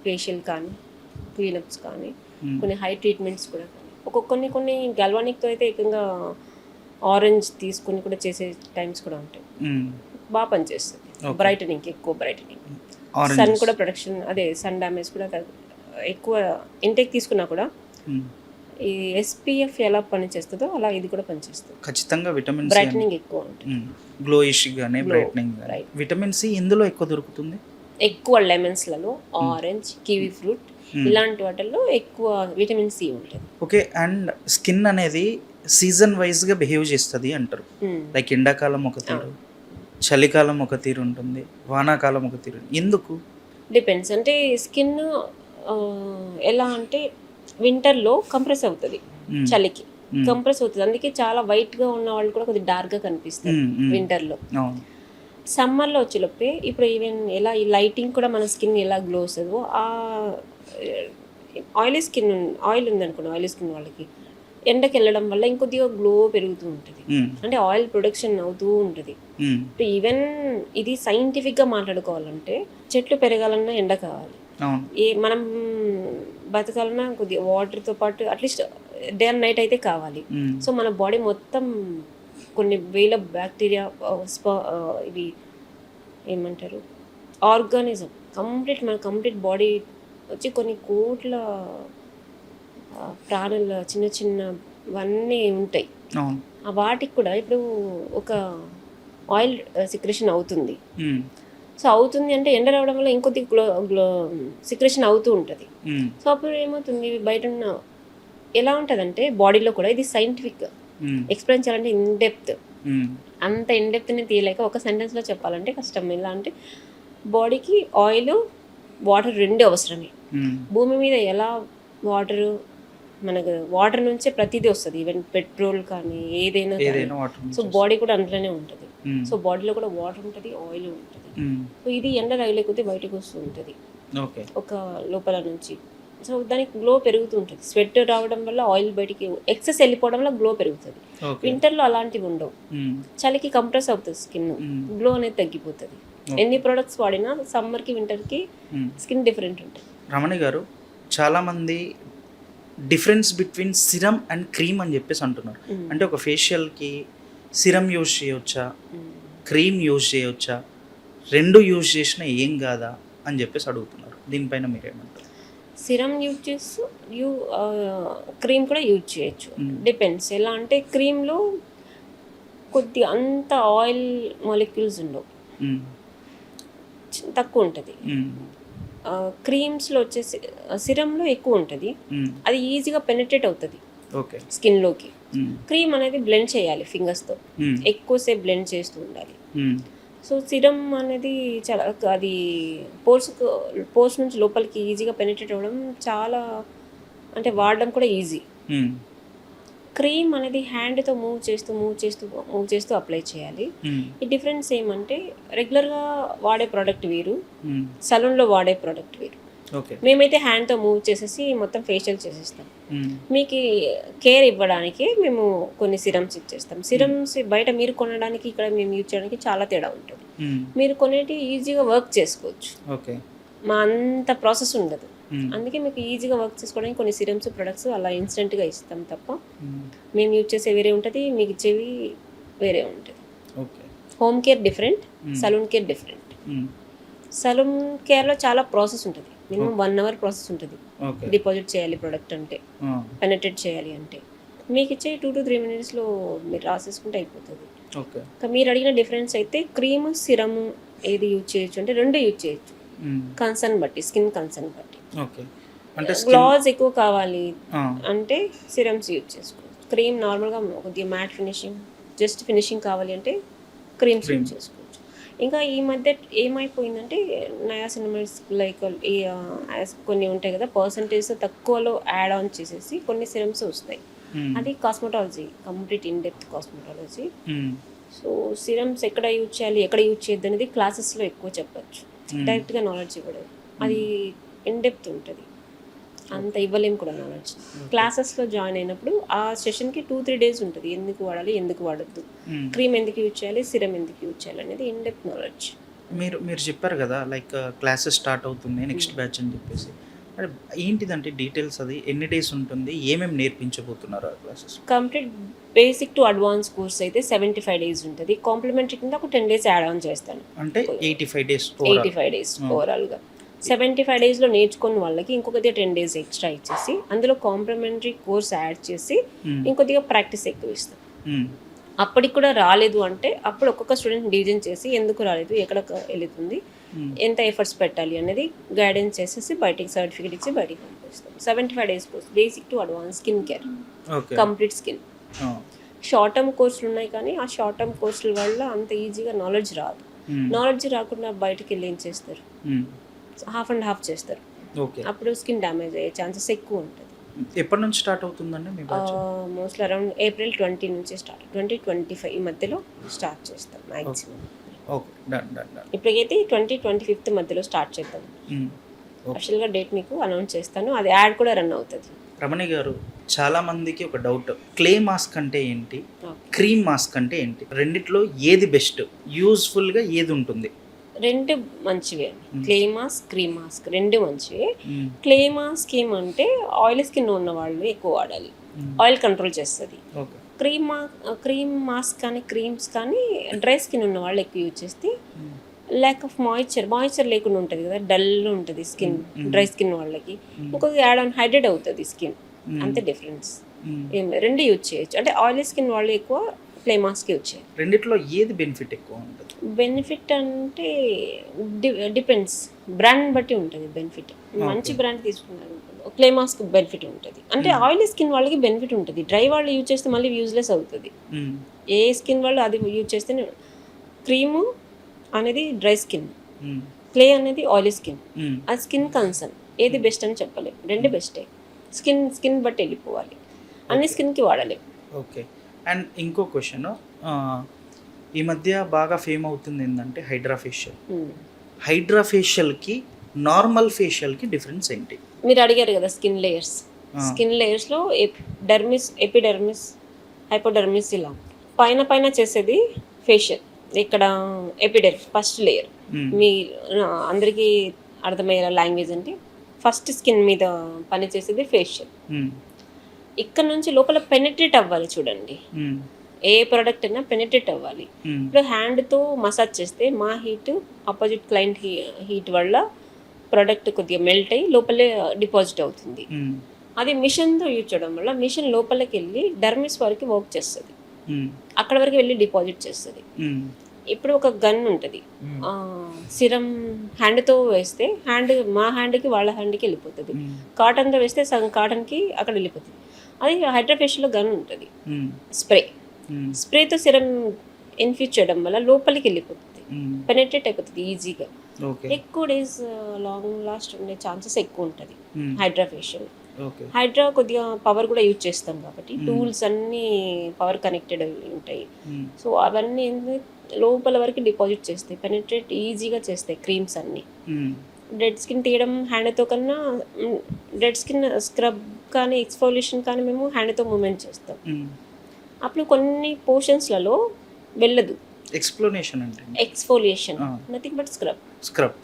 ఫేషియల్ కానీ, క్లీనప్స్ కానీ, కొన్ని హై ట్రీట్మెంట్స్ కూడా కానీ, కొన్ని గల్వానిక్తో అయితే ఏకంగా ఆరెంజ్ తీసుకొని కూడా చేసే టైమ్స్ కూడా ఉంటాయి. బాగా పనిచేస్తుంది. బ్రైటనింగ్, ఎక్కువ బ్రైటనింగ్, సన్ కూడా ప్రొటెక్షన్, అదే సన్ డ్యామేజ్ కూడా ఎక్కువ ఇంటేక్ తీసుకున్నా కూడా ఈ ఎస్పీఎఫ్ ఎలా పనిచేస్తుందో అలా ఇది కూడా పనిచేస్తుంది. ఖచ్చితంగా విటమిన్ బ్రైటనింగ్ ఎక్కువ ఉంటుంది, గ్లోయిష్ గానే బ్రైటనింగ్. విటమిన్ సి ఇందులో ఎక్కువ దొరుకుతుంది. ఎక్కువ లెమన్స్లలో, ఆరెంజ్, కివీ ఫ్రూట్ ఇలాంటి వాటిల్లో ఎక్కువ విటమిన్ సి ఉంటుంది. ఓకే. అండ్ స్కిన్ అనేది సీజన్ వైజ్గా బిహేవ్ చేస్తుంది అంటారు. లైక్ ఎండాకాలం ఒక తీరు, చలికాలం ఒక తీరు ఉంటుంది, వానాకాలం ఒక తీరు. ఎందుకు? డిపెండ్స్. అంటే స్కిన్ ఎలా అంటే వింటర్లో కంప్రెస్ అవుతుంది, చలికి కంప్రెస్ అవుతుంది. అందుకే చాలా వైట్గా ఉన్న వాళ్ళు కూడా కొద్దిగా డార్క్గా కనిపిస్తారు వింటర్లో. సమ్మర్లో వచ్చేలోపే ఇప్పుడు ఈవెన్ ఎలా ఈ లైటింగ్ కూడా మన స్కిన్ ఎలా గ్లో వస్తుందో, ఆ ఆయిల్ ఉందనుకోండి, ఆయిల్ స్కిన్ వాళ్ళకి ఎండకి వెళ్ళడం వల్ల ఇంకొద్దిగా గ్లో పెరుగుతూ ఉంటుంది. అంటే ఆయిల్ ప్రొడక్షన్ అవుతూ ఉంటుంది. ఈవెన్ ఇది సైంటిఫిక్గా మాట్లాడుకోవాలంటే చెట్లు పెరగాలన్నా ఎండ కావాలి, మనం బతకాలన్నా కొద్దిగా వాటర్తో పాటు అట్లీస్ట్ డే అండ్ నైట్ అయితే కావాలి. సో మన బాడీ మొత్తం కొన్ని వేల బ్యాక్టీరియా, ఇవి ఏమంటారు ఆర్గానిజం, మన కంప్లీట్ బాడీ వచ్చి కొన్ని కోట్ల ప్రాణుల చిన్న చిన్నవన్నీ ఉంటాయి. ఆ వాటికి కూడా ఇప్పుడు ఒక ఆయిల్ సిక్రెషన్ అవుతుంది. సో అవుతుంది అంటే ఎండ రావడం వల్ల ఇంకొద్ది సిక్రెషన్ అవుతూ ఉంటుంది. సో అప్పుడు ఏమవుతుంది, బయట ఉన్న ఎలా ఉంటుందంటే బాడీలో కూడా ఇది సైంటిఫిక్గా ఎక్స్ప్లెయిన్ చేయాలంటే ఇన్ డెప్త్ అంత ఇన్డెప్త్ని తీయలేక ఒక సెంటెన్స్లో చెప్పాలంటే కష్టం. ఎలా అంటే బాడీకి ఆయిల్ వాటర్ రెండు అవసరమే. భూమి మీద ఎలా వాటరు మనకు వాటర్ నుంచే ప్రతిదీ వస్తుంది, ఈవెన్ పెట్రోల్ కానీ ఏదైనా. సో బాడీ కూడా అందులోనే ఉంటుంది. సో బాడీలో కూడా వాటర్ ఉంటుంది, ఆయిల్ ఉంటుంది. సో ఇది ఎండ తగిలేకపోతే బయటకు వస్తూ ఉంటుంది ఒక లోపల నుంచి. సో దానికి గ్లో పెరుగుతూ ఉంటుంది. స్వెట్ రావడం వల్ల ఆయిల్ బయటికి ఎక్సెస్ వెళ్ళిపోవడం వల్ల గ్లో పెరుగుతుంది. వింటర్లో అలాంటివి ఉండవు, చలికి కంప్రెస్ అవుతుంది స్కిన్, గ్లో అనేది తగ్గిపోతుంది. ఎన్ని ప్రొడక్ట్స్ వాడినా సమ్మర్కి వింటర్కి స్కిన్ డిఫరెంట్ ఉంటుంది. రమణి గారు, చాలామంది difference between serum and cream అని చెప్పేసి అంటున్నారు. అంటే ఒక ఫేషియల్కి సిరం యూజ్ చేయవచ్చా, క్రీమ్ యూజ్ చేయవచ్చా, రెండు యూజ్ చేసినా ఏం కాదా అని చెప్పేసి అడుగుతున్నారు. దీనిపైన మీరేమంటారు? సిరం యూజ్ చేస్తూ క్రీమ్ కూడా యూజ్ చేయొచ్చు, డిపెండ్స్. ఎలా అంటే క్రీమ్లో కొద్ది అంత ఆయిల్ మాలిక్యూల్స్ ఉండవు, తక్కువ ఉంటుంది. క్రీమ్స్లో వచ్చేసి సిరంలో ఎక్కువ ఉంటుంది, అది ఈజీగా పెనిట్రేట్ అవుతుంది స్కిన్లోకి. క్రీమ్ అనేది బ్లెండ్ చేయాలి ఫింగర్స్తో, ఎక్కువసేపు బ్లెండ్ చేస్తూ ఉండాలి. సో సిరం అనేది చాలా అది పోర్స్ నుంచి లోపలికి ఈజీగా పెనిట్రేట్ అవ్వడం చాలా, అంటే వాడడం కూడా ఈజీ. క్రీమ్ అనేది హ్యాండ్తో మూవ్ చేస్తూ అప్లై చేయాలి. ఈ డిఫరెన్స్ ఏమంటే రెగ్యులర్గా వాడే ప్రోడక్ట్ వేరు, సలూన్లో వాడే ప్రోడక్ట్ వేరు. మేమైతే హ్యాండ్తో మూవ్ చేసేసి మొత్తం ఫేషియల్ చేసేస్తాం. మీకు కేర్ ఇవ్వడానికి మేము కొన్ని సిరమ్స్ ఇచ్చేస్తాం. సిరమ్స్ బయట మీరు కొనడానికి ఇక్కడ మేము యూజ్ చేయడానికి చాలా తేడా ఉంటుంది. మీరు కొనేటి ఈజీగా వర్క్ చేసుకోవచ్చు, మా అంత ప్రాసెస్ ఉండదు. అందుకే మీకు ఈజీగా వర్క్ చేసుకోవడానికి కొన్ని సిరమ్స్ ప్రొడక్ట్స్ అలా ఇన్స్టెంట్గా ఇస్తాం తప్ప, మేము యూజ్ చేసే వేరే ఉంటుంది, మీకు ఇచ్చేవి వేరే ఉంటుంది. Home care different, salon care different. Salon కేర్లో చాలా ప్రాసెస్ ఉంటుంది, మినిమం 1 hour ప్రాసెస్ ఉంటుంది. డిపాజిట్ చేయాలి ప్రోడక్ట్ అంటే, పెనట్రేట్ చేయాలి అంటే. మీకు ఇచ్చే 2 to 3 minutesలో మీరు రాసేసుకుంటే అయిపోతుంది. మీరు అడిగిన డిఫరెన్స్ అయితే క్రీమ్ సిరమ్ ఏది యూజ్ చేయొచ్చు అంటే రెండు యూజ్ చేయొచ్చు, కన్సర్న్ బట్టి, స్కిన్ కన్సర్న్ బట్టి. గ్లాస్ ఎక్కువ కావాలి అంటే సిరమ్స్ యూజ్ చేసుకోవచ్చు. క్రీమ్ నార్మల్గా కొద్దిగా మ్యాట్ ఫినిషింగ్, జస్ట్ ఫినిషింగ్ కావాలి అంటే క్రీమ్స్ యూజ్ చేసుకోవచ్చు. ఇంకా ఈ మధ్య ఏమైపోయిందంటే నయాసినమైడ్స్ లైక్ కొన్ని ఉంటాయి కదా, పర్సంటేజ్ తక్కువలో యాడ్ ఆన్ చేసేసి కొన్ని సిరమ్స్ వస్తాయి. అది cosmetology, complete in depth cosmetology. So serums ఎక్కడ యూజ్ చేయాలి, ఎక్కడ యూజ్ చేయొద్దు అనేది క్లాసెస్లో ఎక్కువ చెప్పచ్చు, డైరెక్ట్గా నాలెడ్జ్ ఇవ్వడం అది ఇన్ డెప్త్ ఉంటుంది, అంత ఇవ్వలేము కూడా నాలెడ్జ్. క్లాసెస్లో జాయిన్ అయినప్పుడు ఆ సెషన్కి 2-3 days ఉంటుంది, ఎందుకు వాడాలి, ఎందుకు వాడద్దు, క్రీమ్ ఎందుకు యూజ్ చేయాలి, సిరం ఎందుకు యూజ్ చేయాలి అనేది ఇన్ డెప్త్ నాలెడ్జ్. మీరు చెప్పారు కదా, లైక్ క్లాసెస్ స్టార్ట్ అవుతుంది నెక్స్ట్ బ్యాచ్ అని చెప్పేసి, అంటే ఏంటిదంటే డీటెయిల్స్, అది ఎన్ని డేస్ ఉంటుంది, ఏమేమి నేర్పించబోతున్నారు ఆ classes? Complete basic to advance course అయితే 75 days ఉంటుంది. కాంప్లిమెంటరీ కింద ఒక 10 days యాడ్ ఆన్ చేస్తాను, అంటే 85 days ఓవరాల్గా. 75 daysలో నేర్చుకున్న వాళ్ళకి ఇంకొకటి 10 days ఎక్స్ట్రా ఇచ్చేసి అందులో కాంప్లిమెంటరీ కోర్స్ యాడ్ చేసి ఇంకొద్దిగా ప్రాక్టీస్ ఎక్కువ ఇస్తాం. అప్పటికి కూడా రాలేదు అంటే అప్పుడు ఒక్కొక్క స్టూడెంట్ డివిజన్ చేసి ఎందుకు రాలేదు, ఎక్కడ వెళుతుంది, ఎంత ఎఫర్ట్స్ పెట్టాలి అనేది గైడెన్స్ చేసేసి బయటికి సర్టిఫికేట్ ఇచ్చి బయటికి పంపిస్తాం. 75 days course basic to advance skin care, complete skin. Short term కోర్సులు ఉన్నాయి కానీ ఆ షార్ట్ టర్మ్ కోర్సుల వల్ల అంత ఈజీగా నాలెడ్జ్ రాదు. నాలెడ్జ్ రాకుండా బయటకు వెళ్ళి ఏం చేస్తారు, హాఫ్ అండ్ హాఫ్ చేస్తారు, అప్పుడు స్కిన్ డ్యామేజ్ అయ్యే ఛాన్సెస్ ఎక్కువ ఉంటుంది. ఎప్పటి నుంచి స్టార్ట్ అవుతుందండి మీ బ్యాచ్? మోస్ట్లీ అరౌండ్ April 20 నుంచి స్టార్ట్, 20-25 ఈ మధ్యలో స్టార్ట్ చేస్తాం మ్యాక్సిమం. ఇప్పటికైతే 20-25 మధ్యలో స్టార్ట్ చేద్దాం. యాక్చువల్గా డేట్ మీకు అనౌన్స్ చేస్తాను, అది యాడ్ కూడా రన్ అవుతుంది. రమణి గారు, చాలా మందికి ఒక డౌట్, క్లే మాస్క్ అంటే ఏంటి, క్రీమ్ మాస్క్ అంటే ఏంటి, రెండిట్లో ఏది బెస్ట్, యూజ్ఫుల్గా ఏది ఉంటుంది? రెండు మంచివే, క్లే మాస్క్, క్రీమ్ మాస్క్ రెండు మంచివే. క్లే మాస్క్ ఏమంటే ఆయిల్ స్కిన్ ఉన్న వాళ్ళు ఎక్కువ వాడాలి, ఆయిల్ కంట్రోల్ చేస్తుంది. క్రీమ్ మాస్క్ కానీ క్రీమ్స్ కానీ డ్రై స్కిన్ ఉన్న వాళ్ళు ఎక్కువ యూజ్ చేస్తే ల్యాక్ ఆఫ్ మాయిశ్చర్ లేకుండా ఉంటుంది కదా, డల్ ఉంటుంది స్కిన్, డ్రై స్కిన్ వాళ్ళకి ఇంకొక యాడ్ ఆన్ హైడ్రేట్ అవుతుంది స్కిన్, అంతే డిఫరెన్స్. రెండు యూజ్ చేయొచ్చు, అంటే ఆయిలీ స్కిన్ వాళ్ళు ఎక్కువ క్లే మాస్క్ యూజ్ చేయాలి. రెండిట్లో ఏది బెనిఫిట్ ఎక్కువ ఉంటుంది? బెనిఫిట్ అంటే డిపెండ్స్, బ్రాండ్ బట్టి ఉంటుంది బెనిఫిట్. మంచి బ్రాండ్ తీసుకున్నారు, క్లే మాస్క్ బెనిఫిట్ ఉంటుంది. అంటే ఆయిలీ స్కిన్ వాళ్ళకి బెనిఫిట్ ఉంటుంది. డ్రై వాళ్ళు యూజ్ చేస్తే మళ్ళీ యూజ్లెస్ అవుతుంది. ఏ స్కిన్ వాళ్ళు అది యూజ్ చేస్తే క్రీము అనేది డ్రై స్కిన్, క్లే అనేది ఆయిలీ స్కిన్. అది స్కిన్ కన్సర్న్. ఏది బెస్ట్ అని చెప్పలేము, రెండు బెస్టే. స్కిన్ బట్టి వెళ్ళిపోవాలి, అన్ని స్కిన్కి వాడలేము. ఓకే. అండ్ ఇంకో క్వశ్చన్, ఈ మధ్య బాగా ఫేమ్ అవుతుంది ఏంటంటే హైడ్రా ఫేషియల్. హైడ్రా ఫేషియల్కి నార్మల్ ఫేషియల్కి డిఫరెన్స్ ఏంటి? మీరు అడిగారు కదా స్కిన్ లేయర్స్. స్కిన్ లేయర్స్లో డెర్మిస్, ఎపిడెర్మిస్, హైపోడెర్మిస్, ఇలా పైన చేసేది ఫేషియల్. ఇక్కడ ఎపిడెర్మిస్ ఫస్ట్ లేయర్. మీ అందరికీ అర్థమయ్యేలా లాంగ్వేజ్ అంటే ఫస్ట్ స్కిన్ మీద పని చేసేది ఫేషియల్. ఇక్కడ నుంచి లోపల పెనిట్రేట్ అవ్వాలి. చూడండి, ఏ ప్రోడక్ట్ అయినా పెనిట్రేట్ అవ్వాలి. ఇప్పుడు హ్యాండ్తో మసాజ్ చేస్తే మా హీట్ ఆపోజిట్ క్లయింట్ హీట్ వల్ల ప్రోడక్ట్ కొద్దిగా మెల్ట్ అయ్యి లోపలే డిపాజిట్ అవుతుంది. అది మిషన్తో యూజ్ చేయడం వల్ల మిషన్ లోపలికి వెళ్ళి డర్మిస్ వరకు వర్క్ చేస్తుంది, అక్కడ వరకు వెళ్ళి డిపాజిట్ చేస్తుంది. ఇప్పుడు ఒక గన్ ఉంటుంది, సిరం హ్యాండ్తో వేస్తే మా హ్యాండ్కి వాళ్ళ హ్యాండ్కి వెళ్ళిపోతుంది. కాటన్తో వేస్తే సగం కాటన్కి అక్కడ వెళ్ళిపోతుంది. అది హైడ్రా ఫేషియల్లో గన్ ఉంటుంది, స్ప్రేతో సిరం ఇన్ఫ్యూజ్ చేయడం వల్ల లోపలికి వెళ్ళిపోతుంది, పెనెట్రేట్ అయిపోతుంది ఈజీగా. ఎక్కువ డేస్ లాంగ్ లాస్ట్ ఉండే ఛాన్సెస్ ఎక్కువ ఉంటుంది హైడ్రా ఫేషియల్. హైడ్రా కొద్దిగా పవర్ కూడా యూజ్ చేస్తాం కాబట్టి టూల్స్ అన్నీ పవర్ కనెక్టెడ్ ఉంటాయి. సో అవన్నీ లోపల వరకు డిపాజిట్ చేస్తాయి, పెనెట్రేట్ ఈజీగా చేస్తాయి క్రీమ్స్ అన్నీ. డెడ్ స్కిన్ తీయడం హ్యాండ్తో కన్నా, డెడ్ స్కిన్ స్క్రబ్ కానీ ఎక్స్ఫోలియేషన్ కానీ మేము హ్యాండ్తో మూమెంట్ చేస్తాం. అప్పుడు కొన్ని పోర్షన్స్లలో వెళ్ళదు. ఎక్స్ప్లోనేషన్ అంటే exfoliation nothing but scrub.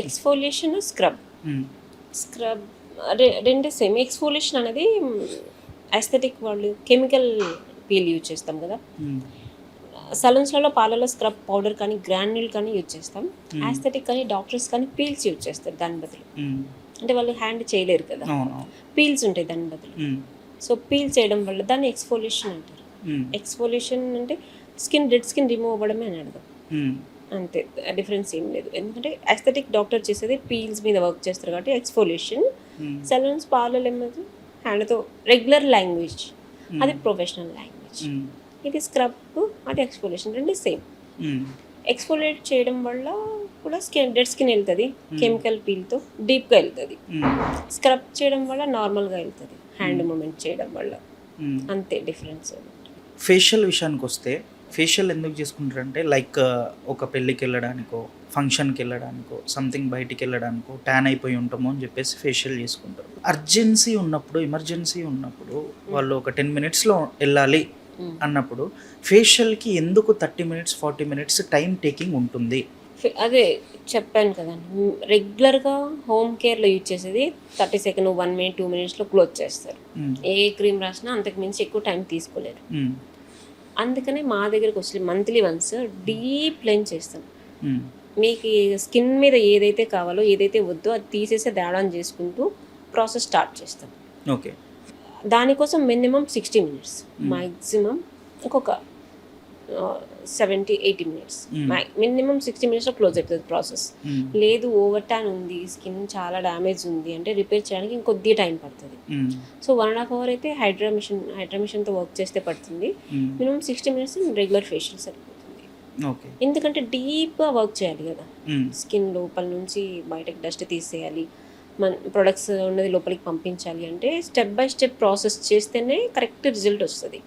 Exfoliation, scrub రెండే సేమ్. ఎక్స్ఫోలియేషన్ అనేది ఎస్థెటిక్ వాళ్ళు కెమికల్ పీల్ యూజ్ చేస్తాం కదా, సలూన్స్లలో పాలలో స్క్రబ్ పౌడర్ కానీ గ్రాన్యూల్ కానీ యూజ్ చేస్తాం. ఎస్థెటిక్ కానీ డాక్టర్స్ కానీ పీల్స్ యూజ్ చేస్తారు దాని బదులు. అంటే వాళ్ళు హ్యాండ్ చేయలేరు కదా, పీల్స్ ఉంటాయి దాని బదులు. సో పీల్ చేయడం వల్ల దాన్ని ఎక్స్ఫోలియేషన్ అంటారు. ఎక్స్ఫోలియేషన్ అంటే డెడ్ స్కిన్ రిమూవ్ అవ్వడమే అని అర్థం, అంతే, డిఫరెన్స్ ఏం లేదు. ఎందుకంటే ఎస్థెటిక్ డాక్టర్ చేసేది పీల్స్ మీద వర్క్ చేస్తారు కాబట్టి ఎక్స్ఫోలియేషన్. సలూన్స్ పార్లర్ ఏమవుతుంది హ్యాండ్తో రెగ్యులర్ లాంగ్వేజ్, అది ప్రొఫెషనల్ లాంగ్వేజ్. ఇది స్క్రబ్, అది ఎక్స్ఫోలియేషన్, రెండు సేమ్. ఎక్స్ఫోలియేట్ చేయడం వల్ల కూడా డెడ్ స్కిన్ వెళ్తుంది, కెమికల్ పీల్తో డీప్గా వెళ్తుంది. స్క్రబ్ చేయడం వల్ల నార్మల్గా వెళ్తుంది హ్యాండ్ మూమెంట్ చేయడం వల్ల, అంతే డిఫరెన్స్. ఫేషియల్ విషయానికి వస్తే ఫేషియల్ ఎందుకు చేసుకుంటారంటే లైక్ ఒక పెళ్ళికి వెళ్ళడానికో, ఫంక్షన్కి వెళ్ళడానికో, సంథింగ్ బయటికి వెళ్ళడానికో ట్యాన్ అయిపోయి ఉంటామో అని చెప్పేసి ఫేషియల్ చేసుకుంటారు. అర్జెన్సీ ఉన్నప్పుడు, ఎమర్జెన్సీ ఉన్నప్పుడు వాళ్ళు ఒక 10 minutesలో వెళ్ళాలి అన్నప్పుడు ఫేషియల్కి ఎందుకు 30 minutes 40 minutes టైం టేకింగ్ ఉంటుంది? అదే చెప్పాను కదండి, రెగ్యులర్గా హోమ్ కేర్లో యూజ్ చేసేది 30 seconds 1 minute 2 minutesలో క్లోజ్ చేస్తారు. ఏ క్రీమ్ రాసినా అంతకు మించి ఎక్కువ టైం తీసుకోలేరు. అందుకనే మా దగ్గరకు వచ్చి మంత్లీ వన్స్ డీప్ క్లెన్స్ చేస్తాం. మీకు స్కిన్ మీద ఏదైతే కావాలో ఏదైతే వద్దో అది తీసేసి యాడ్ ఆన్ చేసుకుంటూ ప్రాసెస్ స్టార్ట్ చేస్తాం. ఓకే. దానికోసం మినిమం 60 minutes, మ్యాక్సిమం ఇంకొక 70-80 minutes, మినిమం 60 minutesలో క్లోజ్ అవుతుంది ప్రాసెస్. లేదు ఓవర్ ట్యాన్ ఉంది, స్కిన్ చాలా డ్యామేజ్ ఉంది అంటే రిపేర్ చేయడానికి ఇంకొద్ది టైం పడుతుంది. సో 1.5 hours అయితే హైడ్రా మిషన్తో వర్క్ చేస్తే పడుతుంది. మినిమం 60 minutes రెగ్యులర్ ఫేషియల్ సరిపోతుంది. ఎందుకంటే డీప్గా వర్క్ చేయాలి కదా, స్కిన్ లోపల నుంచి బయటకు డస్ట్ తీసేయాలి, మన ప్రొడక్ట్స్ ఉన్నది లోపలికి పంపించాలి అంటే స్టెప్ బై స్టెప్ ప్రాసెస్ చేస్తేనే కరెక్ట్ రిజల్ట్ వస్తుంది.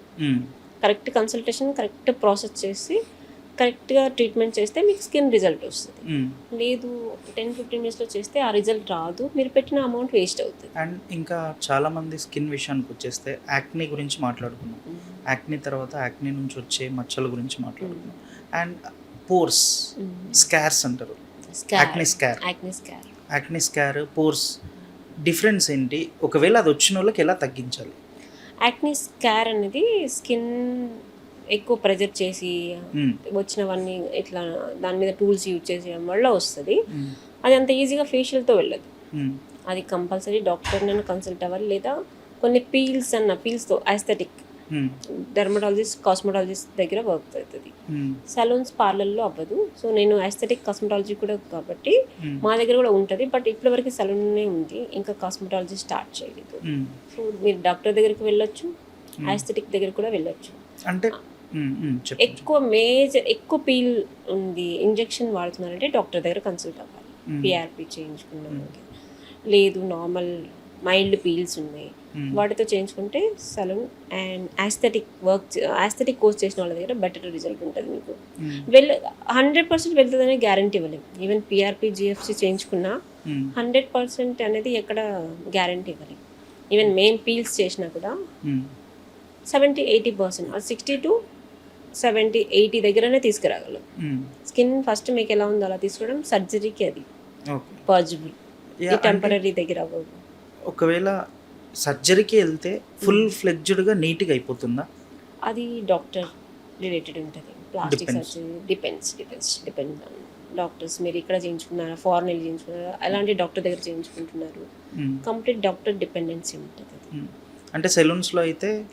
కరెక్ట్ కన్సల్టేషన్, కరెక్ట్ ప్రాసెస్ చేసి కరెక్ట్గా ట్రీట్మెంట్ చేస్తే మీకు స్కిన్ రిజల్ట్ వస్తుంది. లేదు 10-15 minutesలో చేస్తే ఆ రిజల్ట్ రాదు, మీరు పెట్టిన అమౌంట్ వేస్ట్ అవుతుంది. అండ్ ఇంకా చాలామంది స్కిన్ విషయానికి వచ్చేస్తే యాక్నీ గురించి మాట్లాడుకున్నాం, యాక్నీ తర్వాత యాక్నీ నుంచి వచ్చే మచ్చల గురించి మాట్లాడుకున్నాం. అండ్ పోర్స్, స్కార్స్ అంటారు, యాక్నీ స్కార్, పోర్స్ డిఫరెన్స్ ఏంటి? ఒకవేళ అది వచ్చిన వాళ్ళకి ఎలా తగ్గించాలి? యాక్నీ స్కార్ అనేది స్కిన్ ఎక్కువ ప్రెజర్ చేసి వచ్చినవన్నీ ఇట్లా దాని మీద టూల్స్ యూజ్ చేసేయడం వల్ల వస్తుంది. అది అంత ఈజీగా ఫేషియల్తో వెళ్ళదు. అది కంపల్సరీ డాక్టర్ని కన్సల్ట్ అవ్వాలి, లేదా కొన్ని పీల్స్తో ఎస్థెటిక్ డెర్మటాలజిస్ట్ కాస్మెటాలజిస్ట్ దగ్గర వర్క్ అవుతుంది. సలూన్స్ పార్లర్లో అవ్వదు. సో నేను ఆస్థెటిక్ కాస్మెటాలజీ కూడా కాబట్టి మా దగ్గర కూడా ఉంటుంది. బట్ ఇప్పటివరకు సలూన్నే ఉంది, ఇంకా కాస్మెటాలజీ స్టార్ట్ చేయలేదు. సో మీరు డాక్టర్ దగ్గరికి వెళ్ళొచ్చు, ఆస్థెటిక్ దగ్గర కూడా వెళ్ళొచ్చు. అంటే ఎక్కువ పీల్ ఉంది, ఇంజెక్షన్ వాడుతున్నారంటే డాక్టర్ దగ్గర కన్సల్ట్ అవ్వాలి. పిఆర్పి చేయించుకున్నాం, లేదు నార్మల్ మైల్డ్ పీల్స్ ఉన్నాయి వాటితో చేయించుకుంటే సలూన్ అండ్ ఆస్థెటిక్ కోర్స్ చేసిన వాళ్ళ దగ్గర బెటర్ రిజల్ట్ ఉంటుంది. మీకు 100% వెళ్తుందనే గ్యారంటీ ఇవ్వలేము. ఈవెన్ పిఆర్పి జిఎఫ్సి చేయించుకున్నా 100% అనేది ఎక్కడ గ్యారంటీ ఇవ్వలేము. ఈవెన్ మెయిన్ పీల్స్ చేసినా కూడా 70-80%, 60 to 70-80 దగ్గరనే తీసుకురాగలం. స్కిన్ ఫస్ట్ మీకు ఎలా ఉందో అలా తీసుకోవడం సర్జరీకి అది పాసిబుల్, టెంపరీ దగ్గర అవ్వదు. ఒకవేళ సర్జరీకి వెళ్తే ఫుల్ ఫ్లెడ్జ్డ్గా నీట్గా అయిపోతుందా? అది డాక్టర్ రిలేటెడ్ ఉంటుంది. Plastic surgery depends on doctors. మీరు ఇక్కడ చేయించుకున్నారా, ఫారెన్ వెళ్ళి చేయించుకున్నారా, అలాంటి డాక్టర్ దగ్గర చేయించుకుంటున్నారు, కంప్లీట్ డాక్టర్ డిపెండెన్సీ ఉంటుంది. అంటే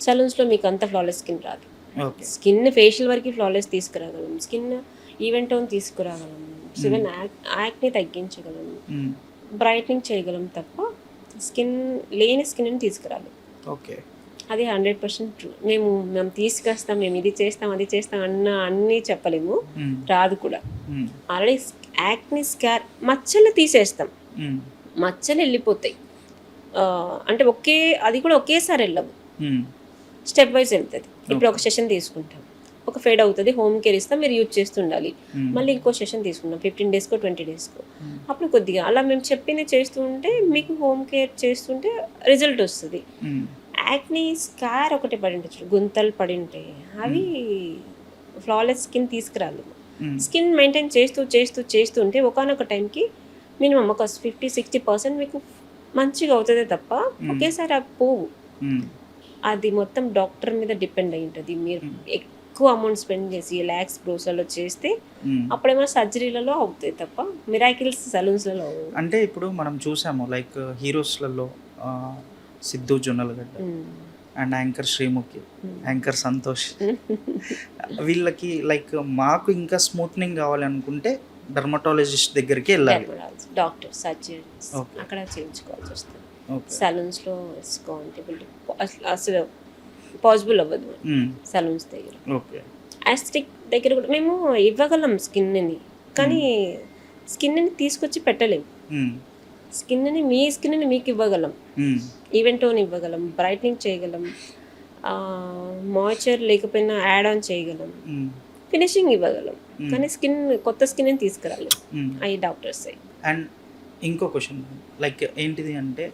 సలూన్స్లో మీకు అంత ఫ్లాలెస్ స్కిన్ రాదు. స్కిన్ ఫేషియల్ వరకు ఫ్లాలెస్ తీసుకురాగలం, స్కిన్ ఈవెంట్ టోన్ తీసుకురాగలం, ఈవెన్ యాక్ని తగ్గించగలం, బ్రైట్నింగ్ చేయగలం తప్ప లేని స్కిన్ తీసుకురాలి. ఓకే, అది 100% ట్రూ. మేము తీసుకొస్తాం, మేము ఇది చేస్తాం అది చేస్తాం అన్నీ చెప్పలేము, రాదు కూడా. ఆల్రెడీ యాక్ని స్కార్ మచ్చలు తీసేస్తాం, మచ్చలు వెళ్ళిపోతాయి. అంటే అది కూడా ఒకేసారి వెళ్ళవు, స్టెప్ వైజ్ వెళ్తుంది. ఇప్పుడు ఒక సెషన్ తీసుకుంటాం, ఒక ఫేడ్ అవుతుంది, హోమ్ కేర్ ఇస్తాం, మీరు యూజ్ చేస్తుండాలి. మళ్ళీ ఇంకో సెషన్ తీసుకుంటాం 15 daysకో 20 daysకో. అప్పుడు కొద్దిగా అలా మేము చెప్పింది చేస్తూ ఉంటే మీకు హోమ్ కేర్ చేస్తుంటే రిజల్ట్ వస్తుంది. యాక్ని స్కార్ ఒకటి పడి ఉండొచ్చు, గుంతలు పడి ఉంటాయి, అవి ఫ్లాలెస్ స్కిన్ తీసుకురాలి. స్కిన్ మెయింటైన్ చేస్తూ ఉంటే ఒకనొక టైంకి మినిమం ఒక 50-60% మీకు మంచిగా అవుతుందే తప్ప ఒకేసారి అది పోవు. అది మొత్తం డాక్టర్ మీద డిపెండ్ అయి ఉంటుంది. మీరు ఎక్కువ అమౌంట్ స్పెండ్ చేసి లాక్స్ బ్రోస్లలో చేస్తే అప్పుడేమో సర్జరీలలో అవుతాయి తప్ప మిరాకిల్స్ సలూన్స్లలో. అంటే ఇప్పుడు మనం చూసాము లైక్ హీరోస్లలో Siddhu Jonnalagadda and anchor Sreemukhi, anchor Santosh, వీళ్ళకి లైక్ మాకు ఇంకా స్మూత్నింగ్ కావాలి అనుకుంటే డర్మటాలజిస్ట్ దగ్గరికి వెళ్ళాలి, డాక్టర్ సర్జరీస్ అక్కడ చేయించుకోవాల్సి వస్తుంది. సలూన్స్లో అసలు పాసిబుల్ అవ్వదు సలూన్స్ దగ్గర. ఆస్థెటిక్ దగ్గర కూడా మేము ఇవ్వగలం స్కిన్ని, కానీ స్కిన్ని తీసుకొచ్చి పెట్టలేము. మీ స్కిన్ని మీకు ఇవ్వగలం, ఈవెంట్ టోన్ ఇవ్వగలం, బ్రైట్నింగ్ చేయగలం, మాయిశ్చర్ లేకపోయినా యాడ్ ఆన్ చేయగలం, ఫినిషింగ్ ఇవ్వగలం, కానీ కొత్త స్కిన్ తీసుకురాలి అవి డాక్టర్స్. అండ్ ఇంకో క్వశ్చన్ లైక్ ఏంటిది అంటే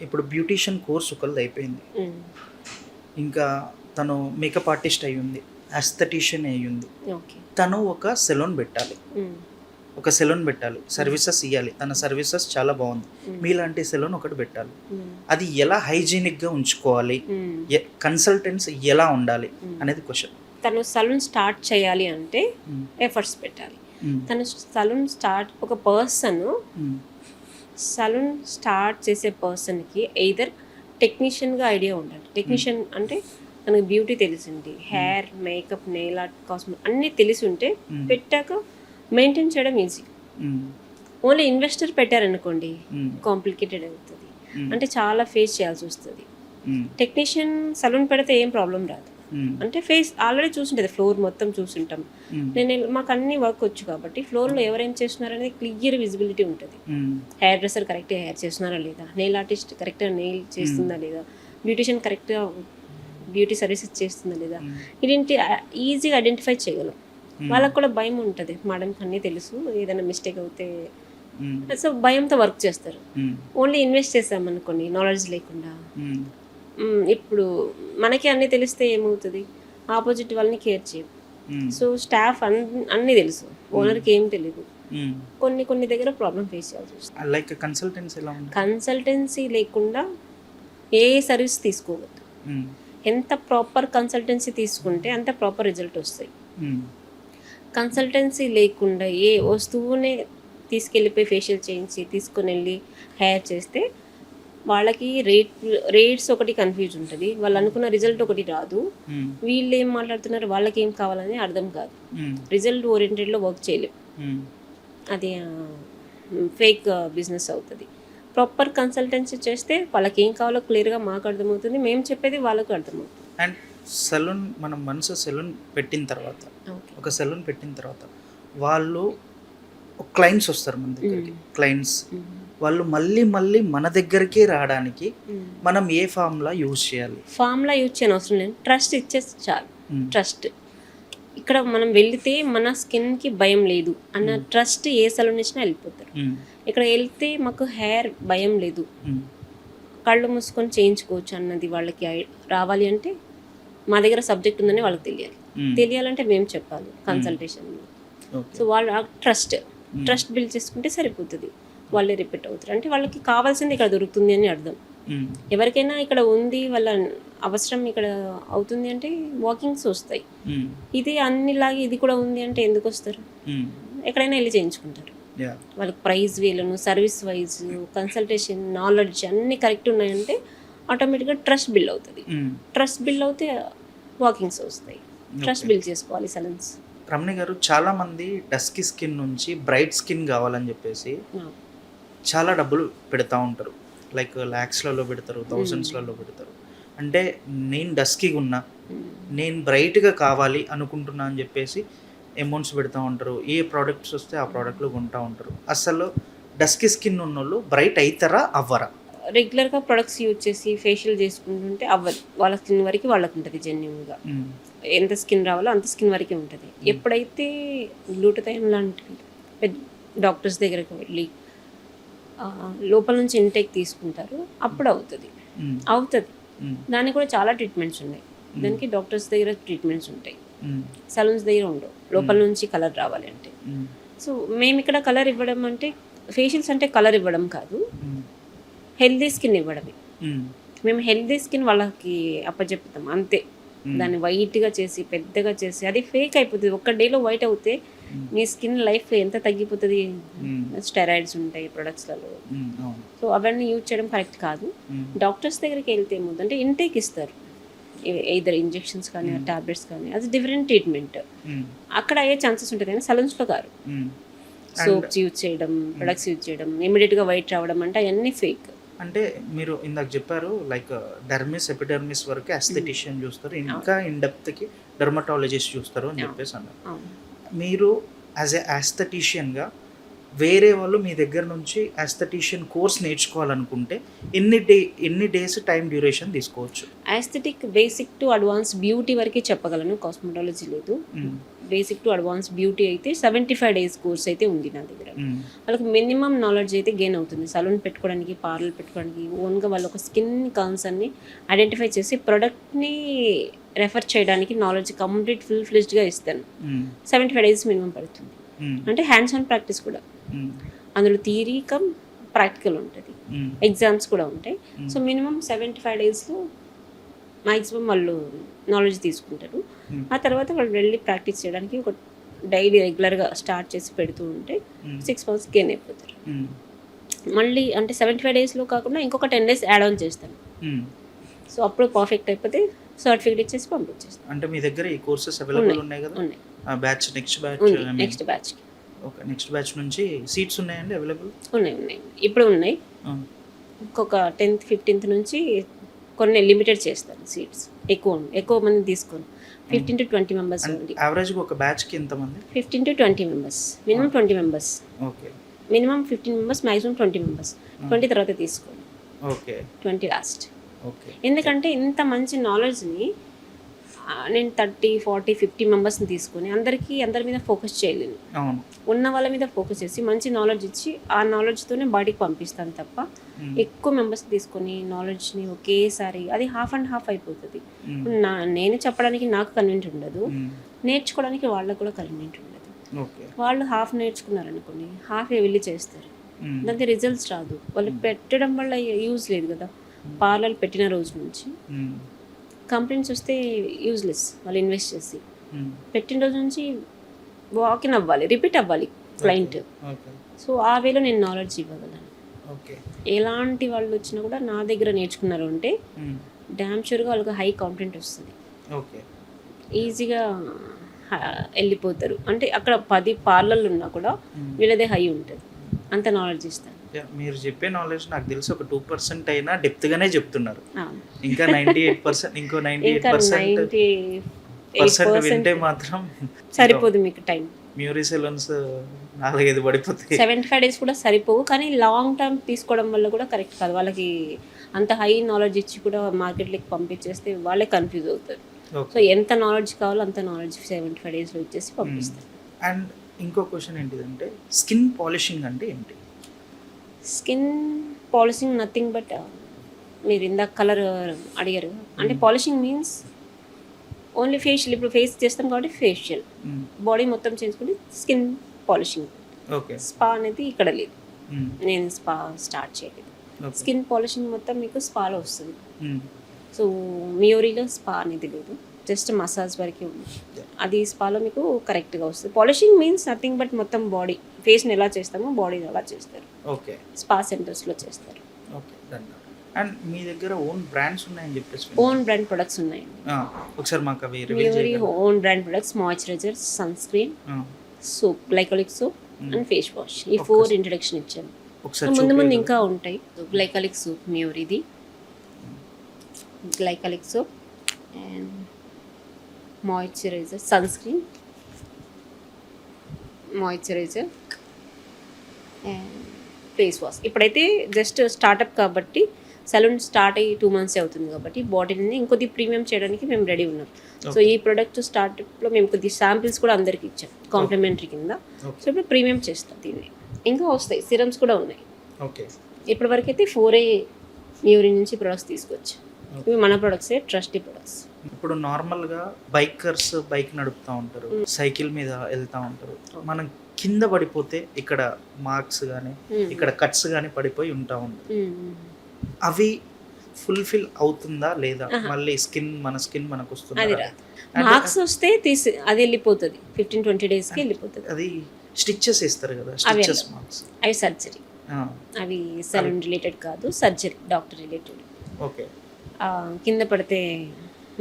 ఇప్పుడు బ్యూటీషియన్ కోర్స్ ఒకళ్ళది అయిపోయింది, ఇంకా తను మేకప్ ఆర్టిస్ట్ అయి ఉంది, అస్థెటిషియన్ అయి ఉంది, తను ఒక సెలూన్ పెట్టాలి, సర్వీసెస్ ఇవ్వాలి, తన సర్వీసెస్ చాలా బాగుంది, మీలాంటి సెలూన్ ఒకటి పెట్టాలి. అది ఎలా హైజీనిక్గా ఉంచుకోవాలి, కన్సల్టెంట్స్ ఎలా ఉండాలి అనేది క్వశ్చన్. తను సలూన్ స్టార్ట్ చేయాలి అంటే ఎఫర్ట్స్ పెట్టాలి. తను సలూన్ ఒక పర్సన్ సలూన్ స్టార్ట్ చేసే పర్సన్కి ఎయిదర్ టెక్నీషియన్గా ఐడియా ఉండాలి. టెక్నీషియన్ అంటే తనకు బ్యూటీ తెలిసింది, hair, makeup, nail art, cosmetic అన్నీ తెలిసి ఉంటే పెట్టాక మెయింటైన్ చేయడం ఈజీ. ఓన్లీ ఇన్వెస్టర్ పెట్టారనుకోండి కాంప్లికేటెడ్ అవుతుంది, అంటే చాలా ఫేస్ చేయాల్సి వస్తుంది. టెక్నీషియన్ సలూన్ పెడితే ఏం ప్రాబ్లం రాదు, అంటే ఫేస్ ఆల్రెడీ చూసుంటుంది, ఫ్లోర్ మొత్తం చూసుంటాం. మాకు అన్ని వర్క్ వచ్చు కాబట్టి ఫ్లోర్లో ఎవరేం చేస్తున్నారు అనేది క్లియర్ విజిబిలిటీ ఉంటుంది. హెయిర్ డ్రెస్సర్ కరెక్ట్గా హెయిర్ చేస్తున్నారా లేదా, నెయిల్ ఆర్టిస్ట్ కరెక్ట్గా నెయిల్ చేస్తుందా లేదా, బ్యూటిషియన్ కరెక్ట్గా బ్యూటీ సర్వీసెస్ చేస్తుందా లేదా, ఇదేంటి ఈజీగా ఐడెంటిఫై చేయగలం. వాళ్ళకు కూడా భయం ఉంటుంది, మేడంకి అన్నీ తెలుసు, ఏదైనా మిస్టేక్ అవుతే సో భయంతో వర్క్ చేస్తారు. ఓన్లీ ఇన్వెస్ట్ చేసామనుకోండి నాలెడ్జ్ లేకుండా, ఇప్పుడు మనకి అన్నీ తెలిస్తే ఏమవుతుంది, ఆపోజిట్ వాళ్ళని కేర్ చేయం. సో స్టాఫ్ అన్నీ తెలుసు, ఓనర్కి ఏం తెలియదు. కొన్ని దగ్గర ప్రాబ్లం ఫేస్ చేయాల్సి వస్తుంది. లైక్ కన్సల్టెన్సీ లేకుండా ఏ సర్వీస్ తీసుకోవద్దు. ఎంత ప్రాపర్ కన్సల్టెన్సీ తీసుకుంటే అంత ప్రాపర్ రిజల్ట్ వస్తాయి. కన్సల్టెన్సీ లేకుండా ఏ వస్తువునే తీసుకెళ్ళిపోయి ఫేషియల్ చేయించి తీసుకొని వెళ్ళి హెయిర్ చేస్తే వాళ్ళకి రేట్స్ ఒకటి కన్ఫ్యూజ్ ఉంటుంది, వాళ్ళు అనుకున్న రిజల్ట్ ఒకటి రాదు, వీళ్ళు ఏం మాట్లాడుతున్నారు వాళ్ళకి ఏం కావాలని అర్థం కాదు, రిజల్ట్ ఓరియంటెడ్లో వర్క్ చేయలేం, అది ఫేక్ బిజినెస్ అవుతుంది. ప్రాపర్ కన్సల్టెన్సీ చేస్తే వాళ్ళకి ఏం కావాలో క్లియర్గా మాకు అర్థమవుతుంది, మేము చెప్పేది వాళ్ళకు అర్థమవుతుంది. అండ్ సెలూన్ మనం మనసు సెలూన్ పెట్టిన తర్వాత, ఒక సెలూన్ పెట్టిన తర్వాత వాళ్ళు క్లయింట్స్ వస్తారు మన దగ్గరికి, క్లయింట్స్ వాళ్ళు మళ్ళీ మళ్ళీ మన దగ్గరికి రావడానికి మనం ఏ ఫార్ములా యూజ్ చేయాలి? ఫార్ములా యూజ్ చేయని అవసరం లేదు, ట్రస్ట్ ఇచ్చేసి చాలు. ట్రస్ట్ ఇక్కడ మనం వెళితే మన స్కిన్కి భయం లేదు అన్న ట్రస్ట్ ఏ సలూన్ ఇచ్చినా వెళ్ళిపోతారు. ఇక్కడ వెళ్తే మాకు హెయిర్ భయం లేదు, కళ్ళు మూసుకొని చేయించుకోవచ్చు అన్నది వాళ్ళకి రావాలి అంటే మా దగ్గర సబ్జెక్ట్ ఉందని వాళ్ళకి తెలియాలంటే మేము చెప్పాలి కన్సల్టేషన్. సో వాళ్ళు ట్రస్ట్ బిల్డ్ చేసుకుంటే సరిపోతుంది, వాళ్ళే రిపీట్ అవుతారు. అంటే వాళ్ళకి కావాల్సింది ఇక్కడ దొరుకుతుంది అని అర్థం. ఎవరికైనా ఇక్కడ ఉంది, వాళ్ళ అవసరం ఇక్కడ అవుతుంది అంటే వాకింగ్స్ వస్తాయి. ఇది అన్నిలాగా ఇది కూడా ఉంది అంటే ఎందుకు వస్తారు? ఎక్కడైనా వెళ్ళి చేయించుకుంటారు. వాళ్ళకి ప్రైస్ వేలను, సర్వీస్ వైజ్, కన్సల్టేషన్, నాలెడ్జ్ అన్నీ కరెక్ట్ ఉన్నాయంటే ఆటోమేటిక్గా ట్రస్ట్ బిల్డ్ అవుతుంది. ట్రస్ట్ బిల్డ్ అవుతే వాకింగ్స్ వస్తాయి. ట్రస్ట్ బిల్డ్ చేసుకోవాలి సలూన్స్. రమణి గారు, చాలామంది డస్కీ స్కిన్ నుంచి బ్రైట్ స్కిన్ కావాలని చెప్పేసి చాలా డబ్బులు పెడతా ఉంటారు, లైక్ ల్యాక్స్లలో పెడతారు, థౌజండ్స్లలో పెడతారు. అంటే నేను డస్కీగా ఉన్నా, నేను బ్రైట్గా కావాలి అనుకుంటున్నా అని చెప్పేసి అమౌంట్స్ పెడతా ఉంటారు. ఏ ప్రోడక్ట్స్ వస్తే ఆ ప్రోడక్ట్లు కొంటూ ఉంటారు. అసలు డస్కీ స్కిన్ ఉన్న వాళ్ళు బ్రైట్ అవుతారా అవ్వరా? రెగ్యులర్గా ప్రొడక్ట్స్ యూజ్ చేసి ఫేషియల్ చేసుకుంటుంటే అవ్వదు, వాళ్ళ స్కిన్ వరకు వాళ్ళకి ఉంటుంది. జెన్యున్గా ఎంత స్కిన్ రావాలో అంత స్కిన్ వరకే ఉంటుంది. ఎప్పుడైతే గ్లూటథైన్ లాంటివి పెద్ద డాక్టర్స్ దగ్గరికి వెళ్ళి లోపల నుంచి ఇంటేక్ తీసుకుంటారు, అప్పుడు అవుతుంది. దానికి కూడా చాలా ట్రీట్మెంట్స్ ఉన్నాయి. దానికి డాక్టర్స్ దగ్గర ట్రీట్మెంట్స్ ఉంటాయి, సలూన్స్ దగ్గర ఉండవు. లోపల నుంచి కలర్ రావాలి అంటే, సో మేము ఇక్కడ కలర్ ఇవ్వడం అంటే ఫేషియల్స్ అంటే కలర్ ఇవ్వడం కాదు, హెల్దీ స్కిన్ ఇవ్వడమే. మేము హెల్దీ స్కిన్ వాళ్ళకి అప్పచెప్తాం అంతే. దాన్ని వైట్గా చేసి పెద్దగా చేసి అది ఫేక్ అయిపోతుంది. ఒక్క డేలో వైట్ అవుతే మీ స్కిన్ లైఫ్ ఎంత తగ్గిపోతుంది. స్టెరాయిడ్స్ ఉంటాయి ప్రొడక్ట్స్లలో, సో అవన్నీ యూజ్ చేయడం కరెక్ట్ కాదు. డాక్టర్స్ దగ్గరికి వెళ్తే ఏమవుతుందంటే ఇంటేక్ ఇస్తారు, ఇద్దరు ఇంజెక్షన్స్ కానీ టాబ్లెట్స్ కానీ, అది డిఫరెంట్ ట్రీట్మెంట్. అక్కడ అయ్యే ఛాన్సెస్ ఉంటుంది కానీ సలూన్స్లో కాదు. సోప్స్ యూజ్ చేయడం, ప్రొడక్ట్స్ యూజ్ చేయడం, ఇమీడియట్గా వైట్ రావడం అంటే అవన్నీ ఫేక్. అంటే మీరు ఇందాక చెప్పారు లైక్ డర్మిస్, ఎపిడర్మిస్ వరకు అస్థెటిషియన్ చూస్తారు, ఇంకా ఇన్ డెప్త్కి డెర్మటాలజిస్ట్ చూస్తారు అని చెప్పేసి అన్నారు. మీరు యాజ్ ఎ ఆస్థెటిషియన్గా వేరే వాళ్ళు మీ దగ్గర నుంచి ఆస్థెటిషియన్ కోర్స్ నేర్చుకోవాలనుకుంటే ఎన్ని డేస్ టైం డ్యూరేషన్ తీసుకోవచ్చు? Aesthetic basic to advance beauty వరకే చెప్పగలను, కాస్మెటాలజీ లేదు. బేసిక్ టు అడ్వాన్స్ బ్యూటీ అయితే 75 days కోర్స్ అయితే ఉంది నా దగ్గర. వాళ్ళకి మినిమం నాలెడ్జ్ అయితే గెయిన్ అవుతుంది. సలూన్ పెట్టుకోవడానికి, పార్లర్ పెట్టుకోవడానికి, ఓన్గా వాళ్ళ ఒక స్కిన్ కన్సర్న్ని ఐడెంటిఫై చేసి ప్రోడక్ట్ని రెఫర్ చేయడానికి నాలెడ్జ్ కంప్లీట్ ఫుల్ ఫ్లెజ్డ్గా ఇస్తాను. 75 days మినిమం పడుతుంది. అంటే హ్యాండ్స్ ఆన్ ప్రాక్టీస్ కూడా, అందులో థియరీ కమ్ ప్రాక్టికల్ ఉంటుంది, ఎగ్జామ్స్ కూడా ఉంటాయి. సో మినిమం 75 daysలో మ్యాక్సిమం వాళ్ళు నాలెడ్జ్ తీసుకుంటారు. ఆ తర్వాత వాళ్ళు వెళ్ళి ప్రాక్టీస్ చేయడానికి ఒక డైలీ రెగ్యులర్గా స్టార్ట్ చేసి పెడుతూ ఉంటే 6 months గెయిన్ అయిపోతారు. మళ్ళీ అంటే 75 daysలో కాకుండా ఇంకొక 10 days యాడ్ ఆన్ చేస్తాను. సో అప్పుడు పర్ఫెక్ట్ అయిపోతే సర్టిఫికేట్ ఇచ్చేసి పంపించేస్తాను. అంటే మీ దగ్గర ఈ కోర్సెస్ అవైలబుల్ ఉన్నాయి కదా? ఉన్నాయి. Batch next batch okay, next batch నుంచి సీట్స్ ఉన్నాయండి అవైలబుల్? ఉన్నాయి, ఇప్పుడు ఉన్నాయి. ఇంకొక 10th 15th నుంచి కొన్ని లిమిటెడ్ చేస్తారు సీట్స్, ఎక్కువ మంది తీసుకోను. 15 to 20 members ఉంది. యావరేజ్గా ఒక బ్యాచ్కి ఎంతమంది? 15 to 20 members, minimum 20 members. Okay, minimum 15 members, maximum 20 members. 20 తర్వాత తీసుకోండి. Okay, 20 last. ఓకే, ఎందుకంటే ఇంత మంచి నాలెడ్జ్ని నేను 30, 40, 50 మెంబర్స్ని తీసుకొని అందరి మీద ఫోకస్ చేయలేను. ఉన్న వాళ్ళ మీద ఫోకస్ చేసి మంచి నాలెడ్జ్ ఇచ్చి ఆ నాలెడ్జ్తోనే బయటికి పంపిస్తాను తప్ప ఎక్కువ మెంబర్స్ తీసుకొని నాలెడ్జ్ని ఒకేసారి అది హాఫ్ అండ్ హాఫ్ అయిపోతుంది. నేను చెప్పడానికి నాకు కన్వీనియంట్ ఉండదు, నేర్చుకోవడానికి వాళ్ళకు కూడా కన్వీనియంట్ ఉండదు. వాళ్ళు హాఫ్ నేర్చుకున్నారనుకోండి, హాఫ్ వెళ్ళి చేస్తారు, దానికి రిజల్ట్స్ రాదు. వాళ్ళు పెట్టడం వల్ల యూజ్ లేదు కదా. పార్లర్ పెట్టిన రోజు నుంచి కంప్లైంట్స్ వస్తే యూజ్లెస్. వాళ్ళు ఇన్వెస్ట్ చేసి పెట్టిన రోజు నుంచి వాకిన్ అవ్వాలి, రిపీట్ అవ్వాలి క్లయింట్. సో ఆ వేలో నేను నాలెడ్జ్ ఇవ్వగలను. ఓకే. ఎలాంటి వాళ్ళు వచ్చినా కూడా నా దగ్గర నేర్చుకున్నారు అంటే డ్యామ్ షూర్గా వాళ్ళకి హై కాంటెంట్ వస్తుంది, ఓకే. ఈజీగా వెళ్ళిపోతారు. అంటే అక్కడ 10 పార్లర్లు ఉన్నా కూడా వీళ్ళదే హై ఉంటుంది, అంత నాలెడ్జ్ ఇస్తాను. మీరు చెప్పే నాలెడ్జ్ నాకు తెలిసి ఒక 2% అయినా డెప్త్గానే చెప్తున్నారు. అవును. ఇంకా 98% ఇంకో ఇంకా 98% వింటే మాత్రం సరిపోదు మీకు టైం. మ్యూరీ సెలూన్స్ 4-5 పడిపోతాయి. 75 డేస్ కూడా సరిపోవు, కానీ లాంగ్ టర్మ్ తీసుకోవడం వల్ల కూడా కరెక్ట్ కాదు. వాళ్ళకి అంత హై నాలెడ్జ్ ఇచ్చి కూడా మార్కెట్లోకి పంపించేస్తే వాళ్ళే కన్ఫ్యూజ్ అవుతారు. సో ఎంత నాలెడ్జ్ కావాలో అంత నాలెడ్జ్ 75 డేస్లో ఇచ్చేసి పంపిస్తారు. అండ్ ఇంకో క్వశ్చన్ ఏంటిదంటే స్కిన్ పాలిషింగ్ అంటే ఏంటి? స్కిన్ పాలిషింగ్ నథింగ్ బట్ మీరు ఇందాక కలర్ అడిగారు, అంటే పాలిషింగ్ మీన్స్ ఓన్లీ ఫేషియల్. ఇప్పుడు ఫేస్ చేస్తాం కాబట్టి ఫేషియల్, బాడీ మొత్తం చేసుకుంటే స్కిన్ పాలిషింగ్. ఓకే. స్పా అనేది ఇక్కడ లేదు, నేను స్పా స్టార్ట్ చేయలేదు. స్కిన్ పాలిషింగ్ మొత్తం మీకు స్పాలో వస్తుంది. సో మియోరీలో స్పా అనేది లేదు, జస్ట్ మసాజ్ వరకే ఉంది. అది స్పాలో మీకు కరెక్ట్గా వస్తుంది. పాలిషింగ్ మీన్స్ నథింగ్ బట్ మొత్తం బాడీ, ఫేస్ని ఎలా చేస్తామో బాడీని అలా చేస్తారు. ఓకే. స్పా సెంటర్స్లో చేస్తారు. ఓకే. అండ్ మీ దగ్గర ఓన్ బ్రాండ్స్ ఉన్నాయని చెప్పేసి ఓన్ బ్రాండ్ ప్రొడక్ట్స్ ఉన్నాయండి. ఒకసారి మాకు అవి Miori own brand products, moisturiser, sunscreen, soap, glycolic soap and face wash, ఈ 4 ఇంట్రడక్షన్ ఇచ్చాను. ముందు ముందు ఇంకా ఉంటాయి. గ్లైకాలిక్ సోప్ మియోరీది, glycolic soap and moisturiser, sunscreen, moisturiser and face wash. ఇప్పుడైతే జస్ట్ స్టార్టప్ కాబట్టి, సలూన్ స్టార్ట్ అయ్యి 2 months అవుతుంది కాబట్టి బాటిల్ని ఇంకొద్ది ప్రీమియం చేయడానికి మేము రెడీ ఉన్నాం. సో ఈ ప్రొడక్ట్ స్టార్టప్లో మేము కొద్ది శాంపిల్స్ కూడా అందరికి ఇచ్చాం కాంప్లిమెంటరీ కింద. సో ఇప్పుడు ప్రీమియం చేస్తాం దీన్ని. ఇంకా వస్తాయి, సిరమ్స్ కూడా ఉన్నాయి. ఓకే. ఇప్పటివరకు అయితే 4 మియోరీ నుంచి ప్రొడక్ట్స్ తీసుకొచ్చాం. ఇవి మన ప్రొడక్ట్సే, ట్రస్టీ ప్రొడక్ట్స్. ఇప్పుడు నార్మల్గా బైకర్స్ బైక్ నడుపుతూ ఉంటారు, సైకిల్ మీద వెళ్తూ ఉంటారు. మనం కింద పడిపోతే ఇక్కడ మార్క్స్ కానీ ఇక్కడ కట్స్ కానీ పడిపోయి ఉంటా ఉంటాయి. అవి ఫుల్ఫిల్ అవుతుందా లేదా? మళ్ళీ మన స్కిన్ మనకు వస్తుంది. అది రాదు, మార్క్స్ వస్తే అది వెళ్ళిపోతుంది, 15-20 డేస్కి వెళ్ళిపోతుంది. అది స్టిచెస్ వేస్తారు కదా, స్టిచెస్ మార్క్స్, అవి సర్జరీ. అవి సలూన్ రిలేటెడ్ కాదు, సర్జరీ, డాక్టర్ రిలేటెడ్. ఓకే. కింద పడితే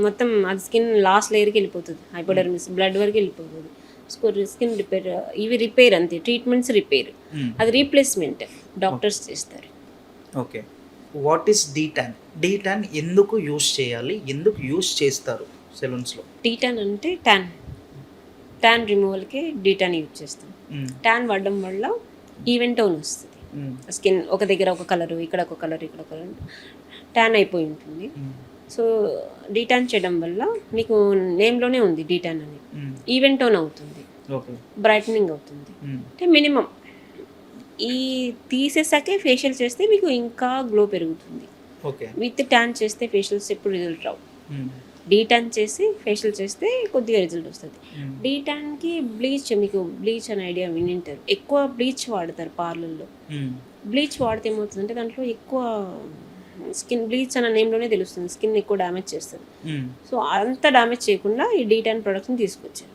మొత్తం అది స్కిన్ లాస్ట్ లేయర్కి వెళ్ళిపోతుంది, హైపోడర్మిస్ బ్లడ్ వరకు వెళ్ళిపోతుంది. స్కిన్ రిపేర్, ఇవి రిపేర్ అంతే, ట్రీట్మెంట్స్ రిపేర్, అది రీప్లేస్మెంట్ డాక్టర్స్ చేస్తారు. Okay. What is D-Tan? D-Tan ఎందుకు యూస్ చేయాలి, ఎందుకు యూస్ చేస్తారు సెలూన్స్లో? డీటాన్ అంటే ట్యాన్ రిమూవల్కి డీటాన్ యూజ్ చేస్తాం. ట్యాన్ వాడడం వల్ల ఈవెన్ టోన్ వస్తుంది. స్కిన్ ఒక దగ్గర ఒక కలరు, ఇక్కడ ఒక కలర్, ఇక్కడ ఒక కలర్, ట్యాన్ అయిపోయి ఉంటుంది. సో డీటాన్ చేయడం వల్ల మీకు నేమ్లోనే ఉంది డీటాన్ అని, ఈవెన్ టోన్ అవుతుంది, బ్రైట్నింగ్ అవుతుంది. అంటే మినిమం ఈ తీసేసాకే ఫేషియల్ చేస్తే మీకు ఇంకా గ్లో పెరుగుతుంది. విత్ ట్యాన్ చేస్తే ఫేషియల్స్ ఎప్పుడు రిజల్ట్ రావు. డీటాన్ చేసి ఫేషియల్ చేస్తే కొద్దిగా రిజల్ట్ వస్తుంది. డీటాన్కి బ్లీచ్, మీకు బ్లీచ్ అనే ఐడియా వినింటారు, ఎక్కువ బ్లీచ్ వాడతారు పార్లర్లో. బ్లీచ్ వాడితే ఏమవుతుందంటే దాంట్లో ఎక్కువ స్కిన్, బ్లీచ్ అన్న నేమ్లోనే తెలుస్తుంది, స్కిన్ ఎక్కువ డ్యామేజ్ చేస్తుంది. సో అంత డ్యామేజ్ చేయకుండా ఈ డీటాన్ ప్రోడక్ట్ని తీసుకొచ్చారు.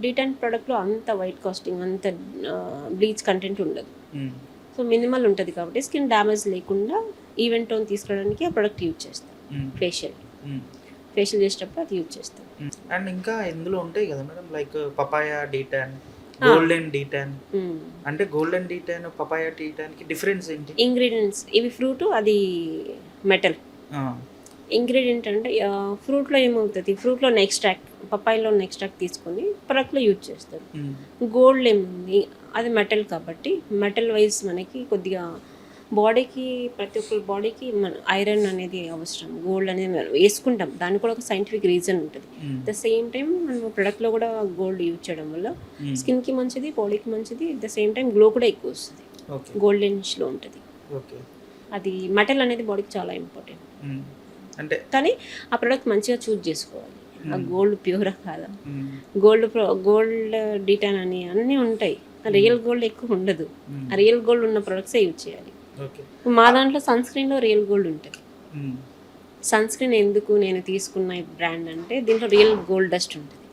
డీటాన్ ప్రోడక్ట్లో అంత వైట్ కాస్టింగ్, అంత బ్లీచ్ కంటెంట్ ఉండదు. సో మినిమల్ ఉంటుంది కాబట్టి స్కిన్ డ్యామేజ్ లేకుండా ఈవెన్ టోన్ తీసుకురావడానికి ఆ ప్రోడక్ట్ యూజ్ చేస్తాం. ఫేషియల్ చేసేటప్పుడు అది యూజ్ చేస్తాం. అండ్ ఇంకా ఇందులో ఉంటాయి కదా madam, like papaya D-Tan, golden D-Tan. అంటే గోల్డెన్ డీటాన్, పపాయా డీటాన్కి డిఫరెన్స్ ఏంటి? ఇంగ్రీడియంట్స్, ఇవి ఫ్రూట్, అది మెటల్. ఇంగ్రీడియంట్ అంటే ఫ్రూట్లో ఏమవుతుంది, ఫ్రూట్లో ఎక్స్ట్రాక్ట్, పపాయిలో ఎక్స్ట్రాక్ట్ తీసుకొని ప్రొడక్ట్లో యూజ్ చేస్తారు. గోల్డ్ ఏముంది, అది మెటల్ కాబట్టి మెటల్ వైజ్ మనకి కొద్దిగా బాడీకి, ప్రతి ఒక్కరి బాడీకి మన ఐరన్ అనేది అవసరం, గోల్డ్ అనేది మనం వేసుకుంటాం, దానికి కూడా ఒక సైంటిఫిక్ రీజన్ ఉంటుంది. ద సేమ్ టైం మనం ప్రొడక్ట్లో కూడా గోల్డ్ యూజ్ చేయడం వల్ల స్కిన్కి మంచిది, బాడీకి మంచిది, ద సేమ్ టైం గ్లో కూడా ఎక్కువ వస్తుంది, గోల్డెన్ష్లో ఉంటుంది. అది మెటల్ అనేది బాడీకి చాలా ఇంపార్టెంట్. అంటే కానీ ఆ ప్రోడక్ట్ మంచిగా చూజ్ చేసుకోవాలి, ఆ గోల్డ్ ప్యూరా కాదా, గోల్డ్ డీటాన్ అని అన్నీ ఉంటాయి, రియల్ గోల్డ్ ఎక్కువ ఉండదు. ఆ రియల్ గోల్డ్ ఉన్న ప్రొడక్ట్సే యూజ్ చేయాలి. మా దాంట్లో సన్ స్క్రీన్లో రియల్ గోల్డ్ ఉంటుంది. సన్ స్క్రీన్ ఎందుకు నేను తీసుకున్న బ్రాండ్ అంటే దీంట్లో రియల్ గోల్డ్ డస్ట్ ఉంటుంది.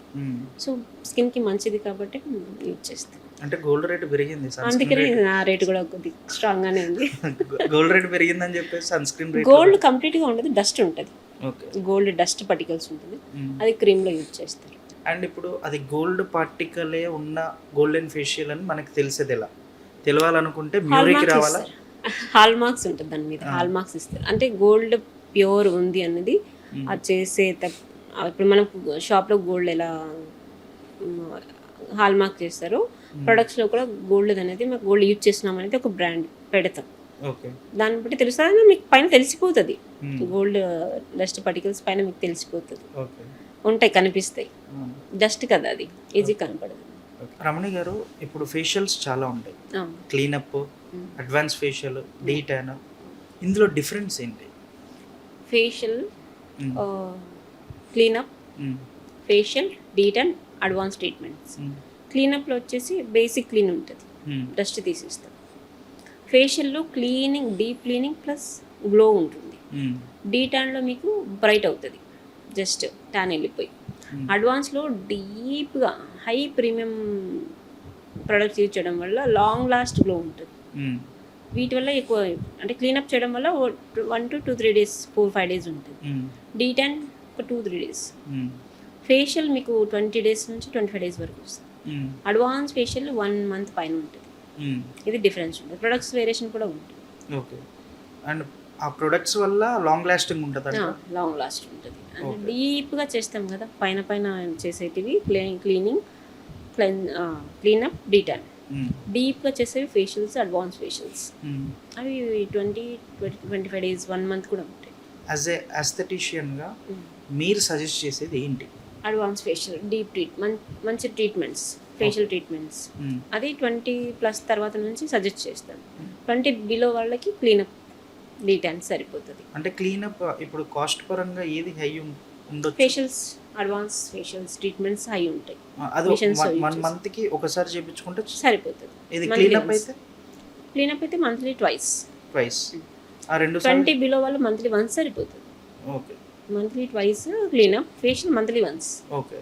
సో స్కిన్కి మంచిది కాబట్టి యూజ్ చేస్తాం. అంటే గోల్డ్ రేట్ పెరిగింది, అందుకనే నా రేట్ కూడా కొద్దిగా స్ట్రాంగ్గానే ఉంది. గోల్డ్ రేట్ పెరిగిందని చెప్పేసి సన్ స్క్రీన్ రేట్ గోల్డ్ కంప్లీట్గా ఉండదు, డస్ట్ ఉంటుంది. ఓకే. గోల్డ్ డస్ట్ పార్టికల్స్ ఉంటుంది, అది క్రీమ్లో యూజ్ చేస్తారు. అండ్ ఇప్పుడు అది గోల్డ్ పార్టికలే ఉన్న గోల్డెన్ ఫేషియల్ అని మనకి తెలిసేది ఎలా? తెలవాలనుకుంటే మ్యూరికి రావాలా? హాల్ మార్క్స్ ఉంటుంది దాని మీద, హాల్ మార్క్స్ ఇస్తారు. అంటే గోల్డ్ ప్యూర్ ఉంది అన్నది అది చేసే ఇప్పుడు మనం షాప్లో గోల్డ్ ఎలా హాల్ మార్క్ చేస్తారో ప్రొడక్ట్స్లో కూడా గోల్డ్ అనేది మాకు గోల్డ్ యూజ్ చేస్తున్నాం అనేది ఒక బ్రాండ్ పెడతాం. ఓకే. దాన్ని బట్టి తెలుస్తుంది, మీకు పైన తెలిసిపోతుంది. గోల్డ్ డస్ట్ పార్టికల్స్ పైన మీకు తెలిసిపోతుంది, ఓకే, ఉంటాయి, కనిపిస్తాయి. డస్ట్ కదా, అది ఈజీ కనపడదు. రమణి గారు, ఇప్పుడు ఫేషియల్స్ చాలా ఉంటాయి, cleanup, advance facial, detan. ఇందులో డిఫరెన్స్ ఏంటి? Facial, cleanup, facial, detan, advance treatments. క్లీనప్లో వచ్చేసి బేసిక్ క్లీన్ ఉంటుంది, డస్ట్ తీసేస్తాం. ఫేషియల్లో cleaning, deep cleaning plus glow ఉంటుంది. డీ ట్యాన్లో మీకు బ్రైట్ అవుతుంది, జస్ట్ ట్యాన్ వెళ్ళిపోయి. అడ్వాన్స్లో డీప్గా హై ప్రీమియం ప్రొడక్ట్స్ యూజ్ చేయడం వల్ల లాంగ్ లాస్ట్ గ్లో ఉంటుంది. వీటి వల్ల ఎక్కువ, అంటే క్లీనప్ చేయడం వల్ల 1 to 2-3 days, 4-5 days ఉంటుంది. డీ ట్యాన్ ఒక 2-3 days. ఫేషియల్ మీకు 20 days నుంచి 25 days వరకు వస్తుంది. అడ్వాన్స్ ఫేషియల్ 1 month పైన ఉంటుంది. ఇది డిఫరెన్స్ ఉంటుంది. ప్రొడక్ట్స్ వేరియేషన్ కూడా ఉంటుంది. ఓకే. అండ్ ఆ ప్రొడక్ట్స్ వల్ల లాంగ్ లాస్టింగ్ ఉంటుంది, లాంగ్ లాస్ట్ ఉంటుంది. అంటే డీప్గా చేస్తాం కదా, పైన పైన చేసేటివి క్లీనింగ్, క్లీనప్, డీ ట్యాన్. డీప్గా చేసేవి ఫేషియల్స్, అడ్వాన్స్ ఫేషియల్స్. అవి 20-25 days, 1 month కూడా ఉంటాయి. యాజ్ ఏ అస్థెటిషియన్గా మీరు సజెస్ట్ చేసేది ఏంటి? అడ్వాన్స్ ఫేషియల్, డీప్ ట్రీట్మెంట్, మంచి ట్రీట్మెంట్స్, ఫేషియల్ ట్రీట్మెంట్స్. అది 20+ తర్వాత నుంచి సజెస్ట్ చేస్తాను. 20 below వాళ్ళకి క్లీనప్, డీ ట్యాన్ సరిపోతుంది. అంటే క్లీనప్ ఇప్పుడు కాస్ట్ పరంగా ఏది హై ఉండొచ్చు? Facials, advance facials treatments high ఉంటాయి. అది 1 monthకి ఒకసారి చేయించుకుంటే సరిపోతుంది. ఇది క్లీనప్ అయితే? క్లీనప్ అయితే మంత్లీ ట్వైస్. ఆ 20 below వాళ్ళు మంత్లీ వన్స్ సరిపోతుంది. Okay. Monthly twice cleanup, facial monthly once. Okay.